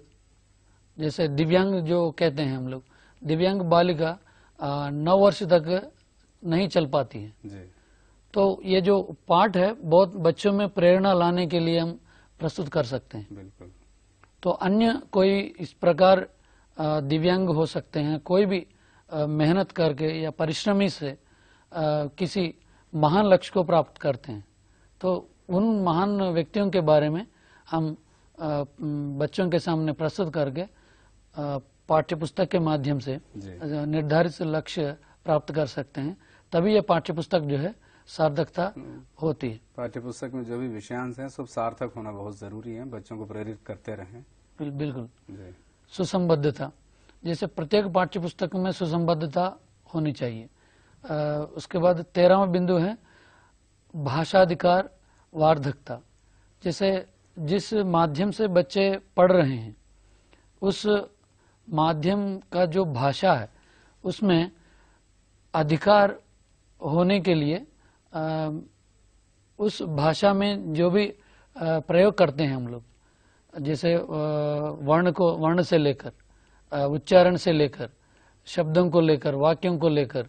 जैसे दिव्यांग जो कहते हैं हम लोग, दिव्यांग बालिका 9 वर्ष तक नहीं चल पाती है जी। तो ये जो पाठ है बहुत बच्चों में प्रेरणा लाने के लिए हम प्रस्तुत कर सकते हैं। बिल्कुल। तो अन्य कोई इस प्रकार दिव्यांग हो सकते हैं, कोई भी मेहनत करके या परिश्रमी से किसी महान लक्ष्य को प्राप्त करते हैं, तो उन महान व्यक्तियों के बारे में हम बच्चों के सामने प्रस्तुत करके पाठ्य पुस्तक के माध्यम से निर्धारित लक्ष्य प्राप्त कर सकते हैं। तभी ये पाठ्य पुस्तक जो है सार्थकता होती है। पाठ्य पुस्तक में जो भी विषयांश हैं सब सार्थक होना बहुत जरूरी है, बच्चों को प्रेरित करते रहें। बिल्कुल। सुसंबद्धता, जैसे प्रत्येक पाठ्य पुस्तक में सुसंबद्धता होनी चाहिए। उसके बाद 13वां बिंदु है भाषाधिकार वार्धकता। जैसे जिस माध्यम से बच्चे पढ़ रहे हैं उस माध्यम का जो भाषा है उसमें अधिकार होने के लिए उस भाषा में जो भी प्रयोग करते हैं हम लोग, जैसे वर्ण से लेकर उच्चारण से लेकर शब्दों को लेकर वाक्यों को लेकर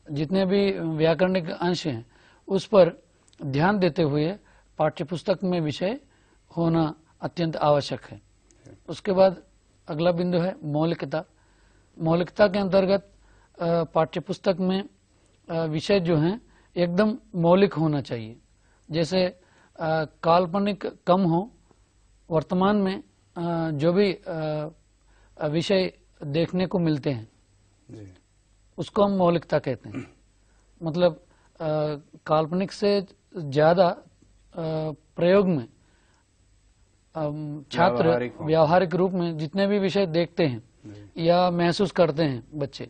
जितने भी व्याकरणिक अंश हैं उस पर ध्यान देते हुए पाठ्यपुस्तक में विषय होना अत्यंत आवश्यक है। उसके बाद अगला बिंदु है मौलिकता। मौलिकता के अंतर्गत पाठ्यपुस्तक में विषय जो हैं एकदम मौलिक होना चाहिए। जैसे काल्पनिक कम हो, वर्तमान में जो भी विषय देखने को मिलते हैं उसको हम मौलिकता कहते हैं। मतलब काल्पनिक से ज्यादा प्रयोग में छात्र व्यावहारिक रूप में जितने भी विषय देखते हैं या महसूस करते हैं बच्चे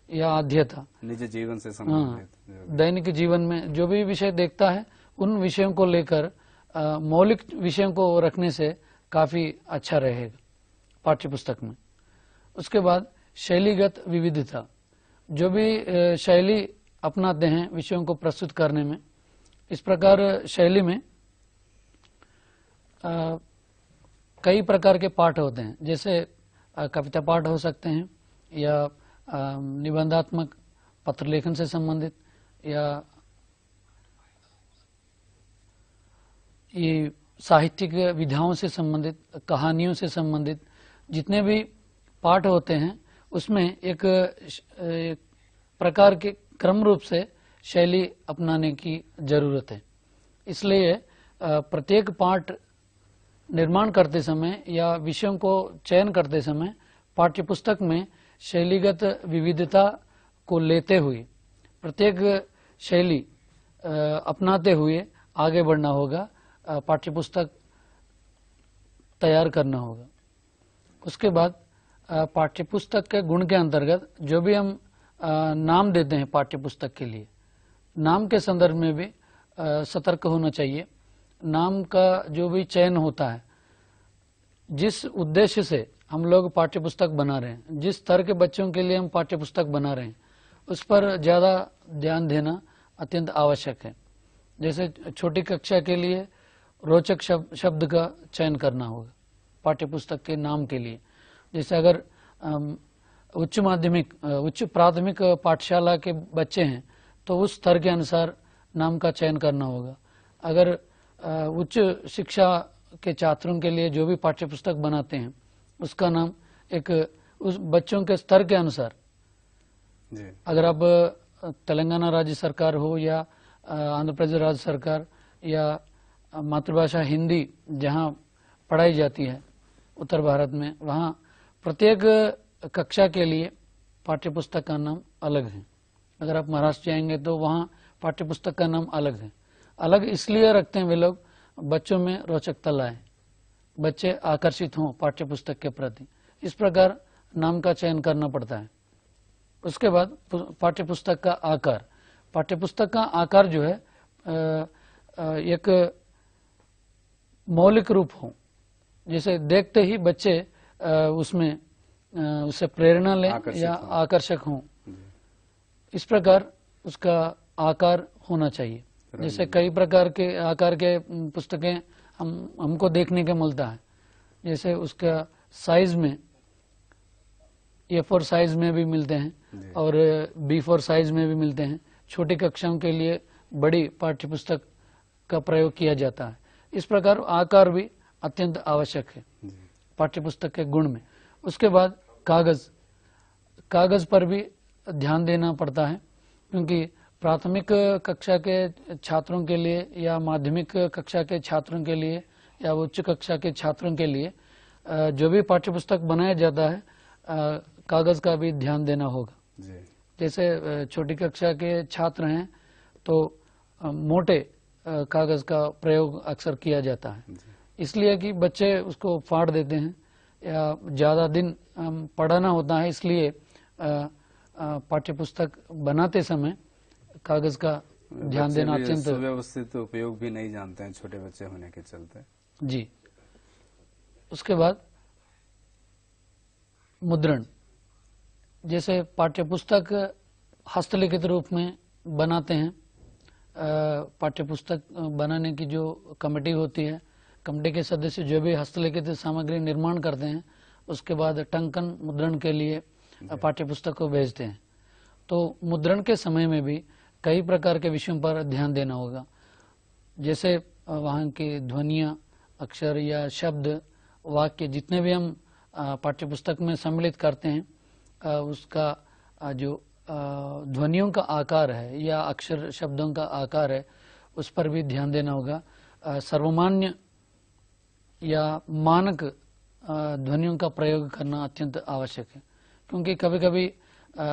या अध्येता निज जीवन से संबंधित, दैनिक जीवन में जो भी विषय देखता है उन विषयों को लेकर मौलिक विषयों को रखने से काफी अच्छा रहेगा पाठ्यपुस्तक में। उसके बाद शैलीगत विविधता, जो भी शैली अपनाते हैं विषयों को प्रस्तुत करने में, इस प्रकार शैली में कई प्रकार के पाठ होते हैं। जैसे कविता पाठ हो सकते हैं या निबंधात्मक पत्र लेखन से संबंधित या ये साहित्यिक विधाओं से संबंधित, कहानियों से संबंधित जितने भी पाठ होते हैं उसमें एक प्रकार के क्रम रूप से शैली अपनाने की जरूरत है। इसलिए प्रत्येक पाठ निर्माण करते समय या विषयों को चयन करते समय पाठ्यपुस्तक में शैलीगत विविधता को लेते हुए प्रत्येक शैली अपनाते हुए आगे बढ़ना होगा, पाठ्यपुस्तक तैयार करना होगा। उसके बाद पाठ्यपुस्तक के गुण के अंतर्गत जो भी हम नाम देते हैं पाठ्यपुस्तक के लिए, नाम के संदर्भ में भी सतर्क होना चाहिए। नाम का जो भी चयन होता है, जिस उद्देश्य से हम लोग पाठ्यपुस्तक बना रहे हैं, जिस स्तर के बच्चों के लिए हम पाठ्यपुस्तक बना रहे हैं, उस पर ज़्यादा ध्यान देना अत्यंत आवश्यक है। जैसे छोटी कक्षा के लिए रोचक शब्द का चयन करना होगा पाठ्यपुस्तक के नाम के लिए। जैसे अगर उच्च माध्यमिक उच्च प्राथमिक पाठशाला के बच्चे हैं तो उस स्तर के अनुसार नाम का चयन करना होगा। अगर उच्च शिक्षा के छात्रों के लिए जो भी पाठ्य पुस्तक बनाते हैं उसका नाम एक उस बच्चों के स्तर के अनुसार जी। अगर अब तेलंगाना राज्य सरकार हो या आंध्र प्रदेश राज्य सरकार या मातृभाषा हिंदी जहाँ पढ़ाई जाती है उत्तर भारत में, वहाँ प्रत्येक कक्षा के लिए पाठ्य पुस्तक का नाम अलग है। अगर आप महाराष्ट्र जाएंगे तो वहाँ पाठ्य पुस्तक का नाम अलग है। अलग इसलिए रखते हैं वे लोग, बच्चों में रोचकता लाए, बच्चे आकर्षित हों पाठ्य पुस्तक के प्रति। इस प्रकार नाम का चयन करना पड़ता है। उसके बाद पाठ्य पुस्तक का आकार। पाठ्य पुस्तक का आकार जो है एक मौलिक रूप हो, जिसे देखते ही बच्चे उसमें उससे प्रेरणा लें या आकर्षक हों, इस प्रकार उसका आकार होना चाहिए। जैसे कई प्रकार के आकार के पुस्तकें हमको देखने को मिलता है, जैसे उसका साइज में A4 साइज में भी मिलते हैं और B4 साइज में भी मिलते हैं। छोटी कक्षाओं के लिए बड़ी पाठ्य पुस्तक का प्रयोग किया जाता है। इस प्रकार आकार भी अत्यंत आवश्यक है पाठ्य पुस्तक के गुण में। उसके बाद कागज पर भी ध्यान देना पड़ता है, क्योंकि प्राथमिक कक्षा के छात्रों के लिए या माध्यमिक कक्षा के छात्रों के लिए या उच्च कक्षा के छात्रों के लिए जो भी पाठ्य पुस्तक बनाया जाता है कागज का भी ध्यान देना होगा। जैसे छोटी कक्षा के छात्र हैं तो मोटे कागज का प्रयोग अक्सर किया जाता है, इसलिए कि बच्चे उसको फाड़ देते हैं या ज़्यादा दिन पढ़ाना होता है, इसलिए पाठ्य पुस्तक बनाते समय कागज का ध्यान देना अत्यंत सुव्यवस्थित उपयोग भी नहीं जानते हैं छोटे बच्चे होने के चलते। जी। उसके बाद मुद्रण। जैसे पाठ्य पुस्तक हस्तलिखित रूप में बनाते हैं, पाठ्य पुस्तक बनाने की जो कमेटी होती है, कमेटी के सदस्य जो भी हस्तलिखित सामग्री निर्माण करते हैं, उसके बाद टंकन मुद्रण के लिए पाठ्य पुस्तक को भेजते हैं। तो मुद्रण के समय में भी कई प्रकार के विषयों पर ध्यान देना होगा, जैसे वहाँ की ध्वनियाँ, अक्षर या शब्द, वाक्य जितने भी हम पाठ्य पुस्तक में सम्मिलित करते हैं, उसका जो ध्वनियों का आकार है या अक्षर शब्दों का आकार है, उस पर भी ध्यान देना होगा। सर्वमान्य या मानक ध्वनियों का प्रयोग करना अत्यंत आवश्यक है, क्योंकि कभी कभी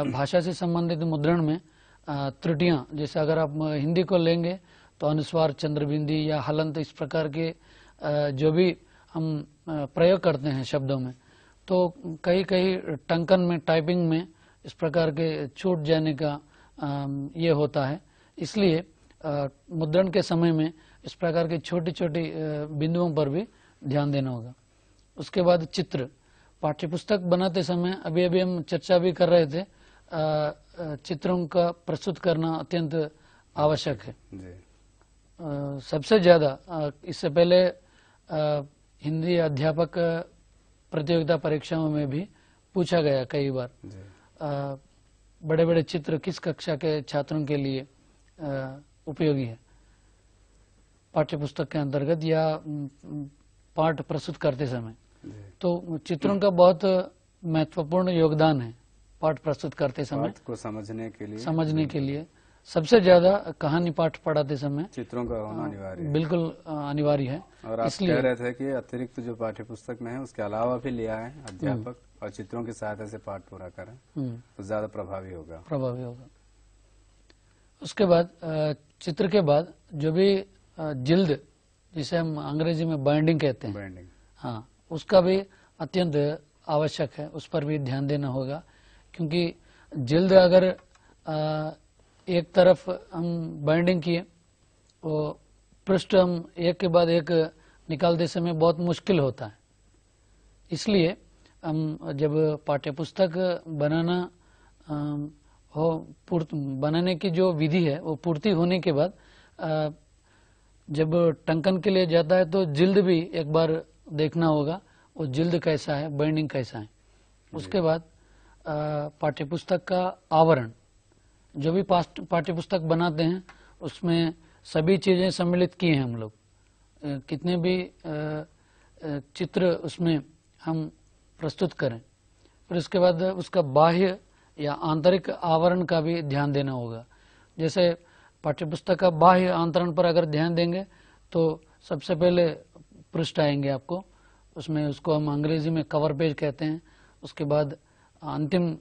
भाषा से संबंधित मुद्रण में त्रुटियाँ, जैसे अगर आप हिंदी को लेंगे तो अनुस्वार, चंद्रबिंदी या हलंत, इस प्रकार के जो भी हम प्रयोग करते हैं शब्दों में, तो कई टंकन में, टाइपिंग में इस प्रकार के छूट जाने का ये होता है। इसलिए मुद्रण के समय में इस प्रकार की छोटी छोटी बिंदुओं पर भी ध्यान देना होगा। उसके बाद चित्र। पाठ्यपुस्तक बनाते समय अभी हम चर्चा भी कर रहे थे, चित्रों का प्रस्तुत करना अत्यंत आवश्यक है। सबसे ज़्यादा इससे पहले हिंदी अध्यापक प्रतियोगिता परीक्षाओं में भी पूछा गया कई बार, बड़े बड़े चित्र किस कक्षा के छात्रों के लिए उपयोगी है पाठ्यपुस्तक के अंतर्गत या पाठ प्रस्तुत करते समय। तो चित्रों का बहुत महत्वपूर्ण योगदान है पाठ प्रस्तुत करते समय, पाठ को समझने के लिए सबसे ज्यादा कहानी पाठ पढ़ाते समय चित्रों का होना अनिवार्य है। बिल्कुल अनिवार्य है। और आप कह रहे थे कि अतिरिक्त जो पाठ्य पुस्तक में है उसके अलावा भी लिया है अध्यापक और चित्रों की सहायता से पाठ पूरा करें तो ज्यादा प्रभावी होगा। उसके बाद चित्र के बाद जो भी जिल्द, जिसे हम अंग्रेजी में बाइंडिंग कहते हैं, हाँ, उसका भी अत्यंत आवश्यक है, उस पर भी ध्यान देना होगा, क्योंकि जिल्द अगर एक तरफ हम बाइंडिंग किए वो पृष्ठ हम एक के बाद एक निकालते समय बहुत मुश्किल होता है। इसलिए हम जब पाठ्यपुस्तक बनाना बनाने की जो विधि है वो पूर्ति होने के बाद जब टंकन के लिए जाता है तो जिल्द भी एक बार देखना होगा, वो जिल्द कैसा है, बाइंडिंग कैसा है। उसके बाद पाठ्यपुस्तक का आवरण, जो भी पाठ्यपुस्तक बनाते हैं उसमें सभी चीज़ें सम्मिलित की हैं हम लोग। कितने भी चित्र उसमें हम प्रस्तुत करें, फिर उसके बाद उसका बाह्य या आंतरिक आवरण का भी ध्यान देना होगा। जैसे पाठ्यपुस्तक का बाह्य आंतरण पर अगर ध्यान देंगे तो सबसे पहले पृष्ठ आएंगे आपको, उसमें उसको हम अंग्रेजी में कवर पेज कहते हैं। उसके बाद अंतिम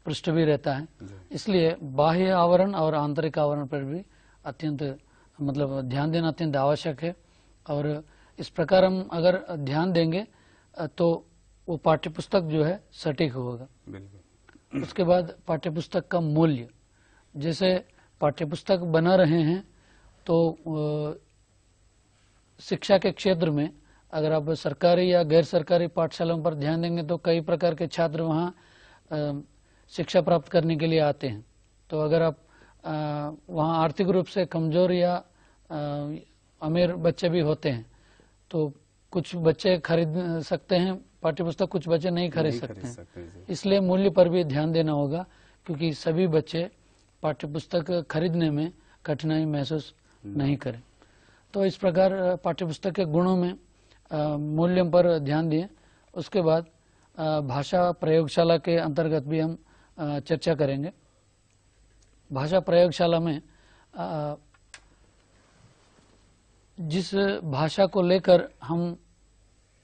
पृष्ठ भी रहता है। इसलिए बाह्य आवरण और आंतरिक आवरण पर भी अत्यंत मतलब ध्यान देना अत्यंत आवश्यक है। और इस प्रकार हम अगर ध्यान देंगे तो वो पाठ्यपुस्तक जो है सटीक होगा। उसके बाद पाठ्यपुस्तक का मूल्य, जैसे पाठ्यपुस्तक बना रहे हैं तो शिक्षा के क्षेत्र में अगर आप सरकारी या गैर सरकारी पाठशालाओं पर ध्यान देंगे तो कई प्रकार के छात्र वहाँ शिक्षा प्राप्त करने के लिए आते हैं। तो अगर आप वहाँ आर्थिक रूप से कमज़ोर या अमीर बच्चे भी होते हैं तो कुछ बच्चे खरीद सकते हैं पाठ्यपुस्तक, कुछ बच्चे नहीं खरीद सकते हैं। इसलिए मूल्य पर भी ध्यान देना होगा, क्योंकि सभी बच्चे पाठ्यपुस्तक खरीदने में कठिनाई महसूस नहीं करें। तो इस प्रकार पाठ्यपुस्तक के गुणों में मूल्यों पर ध्यान दिए। उसके बाद भाषा प्रयोगशाला के अंतर्गत भी हम चर्चा करेंगे। भाषा प्रयोगशाला में जिस भाषा को लेकर हम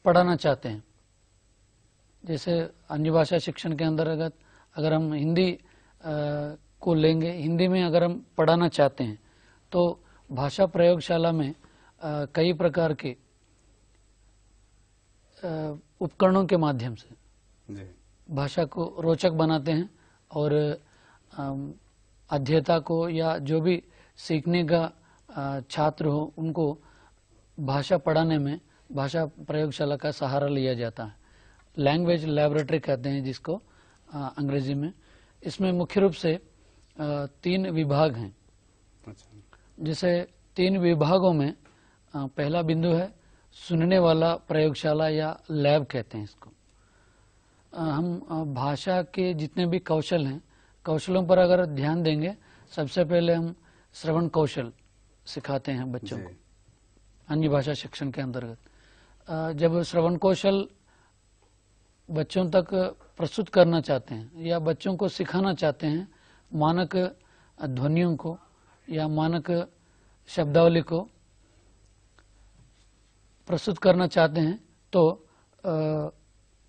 पढ़ाना चाहते हैं, जैसे अन्य भाषा शिक्षण के अंतर्गत अगर हम हिंदी को लेंगे, हिंदी में अगर हम पढ़ाना चाहते हैं तो भाषा प्रयोगशाला में कई प्रकार के उपकरणों के माध्यम से भाषा को रोचक बनाते हैं और अध्येता को या जो भी सीखने का छात्र हो उनको भाषा पढ़ाने में भाषा प्रयोगशाला का सहारा लिया जाता है। लैंग्वेज लैबोरेटरी कहते हैं जिसको अंग्रेजी में। इसमें मुख्य रूप से 3 विभाग हैं। जैसे 3 विभागों में पहला बिंदु है सुनने वाला प्रयोगशाला या लैब कहते हैं इसको। हम भाषा के जितने भी कौशल हैं, कौशलों पर अगर ध्यान देंगे, सबसे पहले हम श्रवण कौशल सिखाते हैं बच्चों को अन्य भाषा शिक्षण के अंतर्गत। जब श्रवण कौशल बच्चों तक प्रस्तुत करना चाहते हैं या बच्चों को सिखाना चाहते हैं, मानक ध्वनियों को या मानक शब्दावली को प्रस्तुत करना चाहते हैं, तो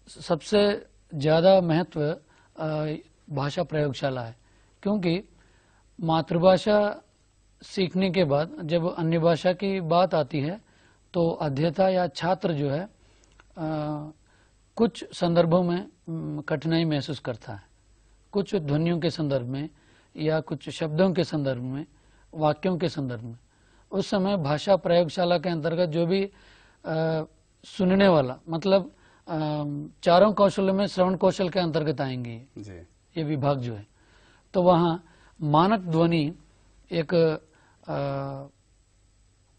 सबसे ज़्यादा महत्व भाषा प्रयोगशाला है। क्योंकि मातृभाषा सीखने के बाद जब अन्य भाषा की बात आती है तो अध्येता या छात्र जो है कुछ संदर्भों में कठिनाई महसूस करता है, कुछ ध्वनियों के संदर्भ में या कुछ शब्दों के संदर्भ में, वाक्यों के संदर्भ में। उस समय भाषा प्रयोगशाला के अंतर्गत जो भी सुनने वाला, मतलब चारों कौशलों में श्रवण कौशल के अंतर्गत आएंगे ये विभाग जो है, तो वहाँ मानक ध्वनि एक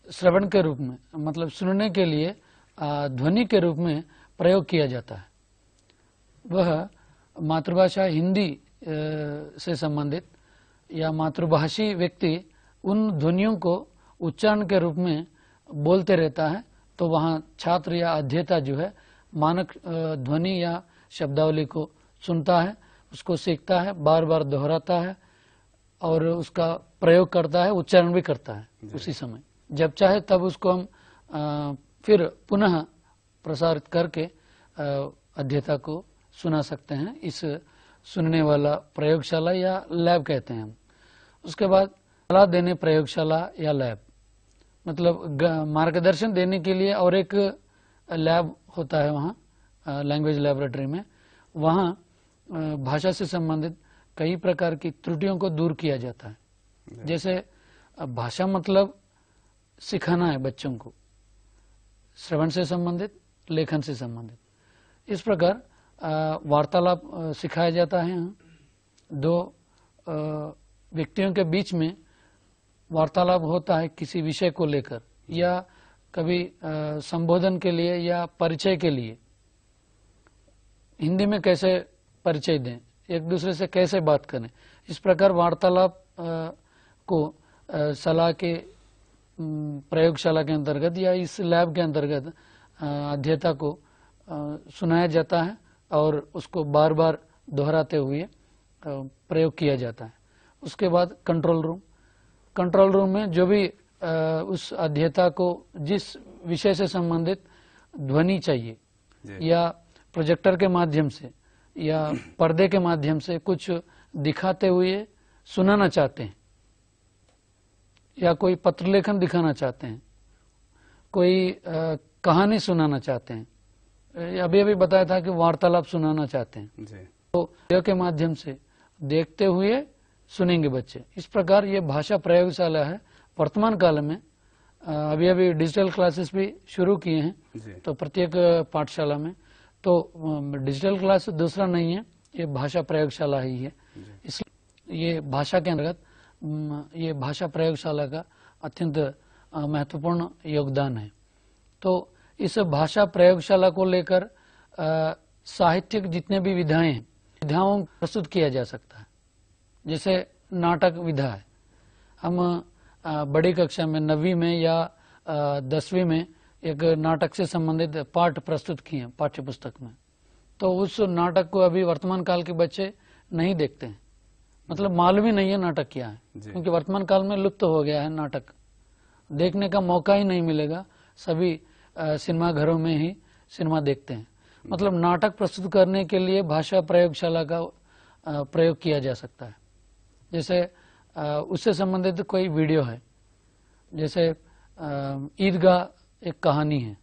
श्रवण के रूप में, मतलब सुनने के लिए ध्वनि के रूप में प्रयोग किया जाता है। वह मातृभाषा हिंदी से संबंधित या मातृभाषी व्यक्ति उन ध्वनियों को उच्चारण के रूप में बोलते रहता है, तो वहाँ छात्र या अध्येता जो है मानक ध्वनि या शब्दावली को सुनता है, उसको सीखता है, बार बार दोहराता है और उसका प्रयोग करता है, उच्चारण भी करता है उसी समय। जब चाहे तब उसको हम फिर पुनः प्रसारित करके अध्येता को सुना सकते हैं। इस सुनने वाला प्रयोगशाला या लैब कहते हैं हम। उसके बाद सलाह देने प्रयोगशाला या लैब, मतलब मार्गदर्शन देने के लिए और एक लैब होता है वहाँ लैंग्वेज लैबोरेटरी में। वहाँ भाषा से संबंधित कई प्रकार की त्रुटियों को दूर किया जाता है। जैसे भाषा मतलब सिखाना है बच्चों को, श्रवण से संबंधित, लेखन से संबंधित। इस प्रकार वार्तालाप सिखाया जाता है। दो व्यक्तियों के बीच में वार्तालाप होता है किसी विषय को लेकर, या कभी संबोधन के लिए या परिचय के लिए। हिंदी में कैसे परिचय दें, एक दूसरे से कैसे बात करें। इस प्रकार वार्तालाप को सलाह के प्रयोगशाला के अंतर्गत या इस लैब के अंतर्गत अध्येता को सुनाया जाता है और उसको बार बार दोहराते हुए प्रयोग किया जाता है। उसके बाद कंट्रोल रूम में जो भी उस अध्येता को जिस विषय से संबंधित ध्वनि चाहिए या प्रोजेक्टर के माध्यम से या पर्दे के माध्यम से कुछ दिखाते हुए सुनाना चाहते हैं या कोई पत्र लेखन दिखाना चाहते हैं, कोई कहानी सुनाना चाहते हैं, अभी अभी बताया था कि वार्तालाप सुनाना चाहते हैं जी। तो वीडियो के माध्यम से देखते हुए सुनेंगे बच्चे। इस प्रकार ये भाषा प्रयोगशाला है। वर्तमान काल में अभी अभी डिजिटल क्लासेस भी शुरू किए हैं तो प्रत्येक पाठशाला में, तो डिजिटल क्लास दूसरा नहीं है, ये भाषा प्रयोगशाला ही है। इसलिए ये भाषा के अंतर्गत ये भाषा प्रयोगशाला का अत्यंत महत्वपूर्ण योगदान है। तो इस भाषा प्रयोगशाला को लेकर साहित्यिक जितने भी विधाओं प्रस्तुत किया जा सकता है। जैसे नाटक विधा है, हम बड़ी कक्षा में 9वीं में या 10वीं में एक नाटक से संबंधित पाठ प्रस्तुत किए पाठ्य पुस्तक में, तो उस नाटक को अभी वर्तमान काल के बच्चे नहीं देखते हैं, मतलब मालूम ही नहीं है नाटक क्या है, क्योंकि वर्तमान काल में लुप्त हो गया है नाटक, देखने का मौका ही नहीं मिलेगा। सभी सिनेमा घरों में ही सिनेमा देखते हैं। मतलब नाटक प्रस्तुत करने के लिए भाषा प्रयोगशाला का प्रयोग किया जा सकता है। जैसे उससे संबंधित कोई वीडियो है, जैसे ईदगाह एक कहानी है,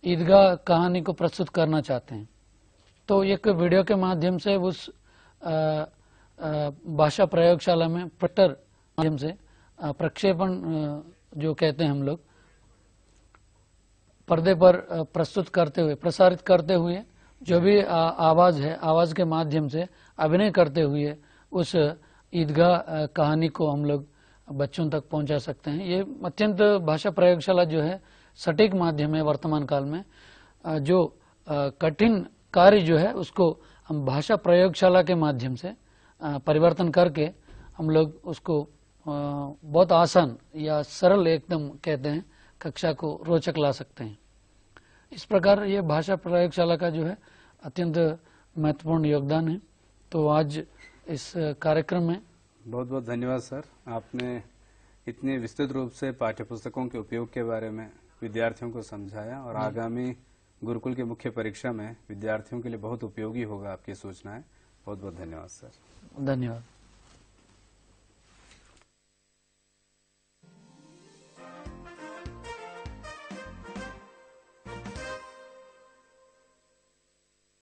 ईदगाह कहानी को प्रस्तुत करना चाहते हैं, तो एक वीडियो के माध्यम से उस भाषा प्रयोगशाला में प्रोजेक्टर माध्यम से प्रक्षेपण जो कहते हैं हम लोग, पर्दे पर प्रस्तुत करते हुए प्रसारित करते हुए जो भी आवाज है, आवाज के माध्यम से अभिनय करते हुए उस ईदगाह कहानी को हम लोग बच्चों तक पहुंचा सकते हैं। ये अत्यंत भाषा प्रयोगशाला जो है सटीक माध्यम है वर्तमान काल में। जो कठिन कार्य जो है उसको हम भाषा प्रयोगशाला के माध्यम से परिवर्तन करके हम लोग उसको बहुत आसान या सरल एकदम कहते हैं कक्षा को रोचक ला सकते हैं। इस प्रकार ये भाषा प्रयोगशाला का जो है अत्यंत महत्वपूर्ण योगदान है। तो आज इस कार्यक्रम में बहुत बहुत धन्यवाद सर, आपने इतने विस्तृत रूप से पाठ्यपुस्तकों के उपयोग के बारे में विद्यार्थियों को समझाया और आगामी गुरुकुल के मुख्य परीक्षा में विद्यार्थियों के लिए बहुत उपयोगी होगा आपकी सूचनाएं। बहुत बहुत धन्यवाद सर। धन्यवाद।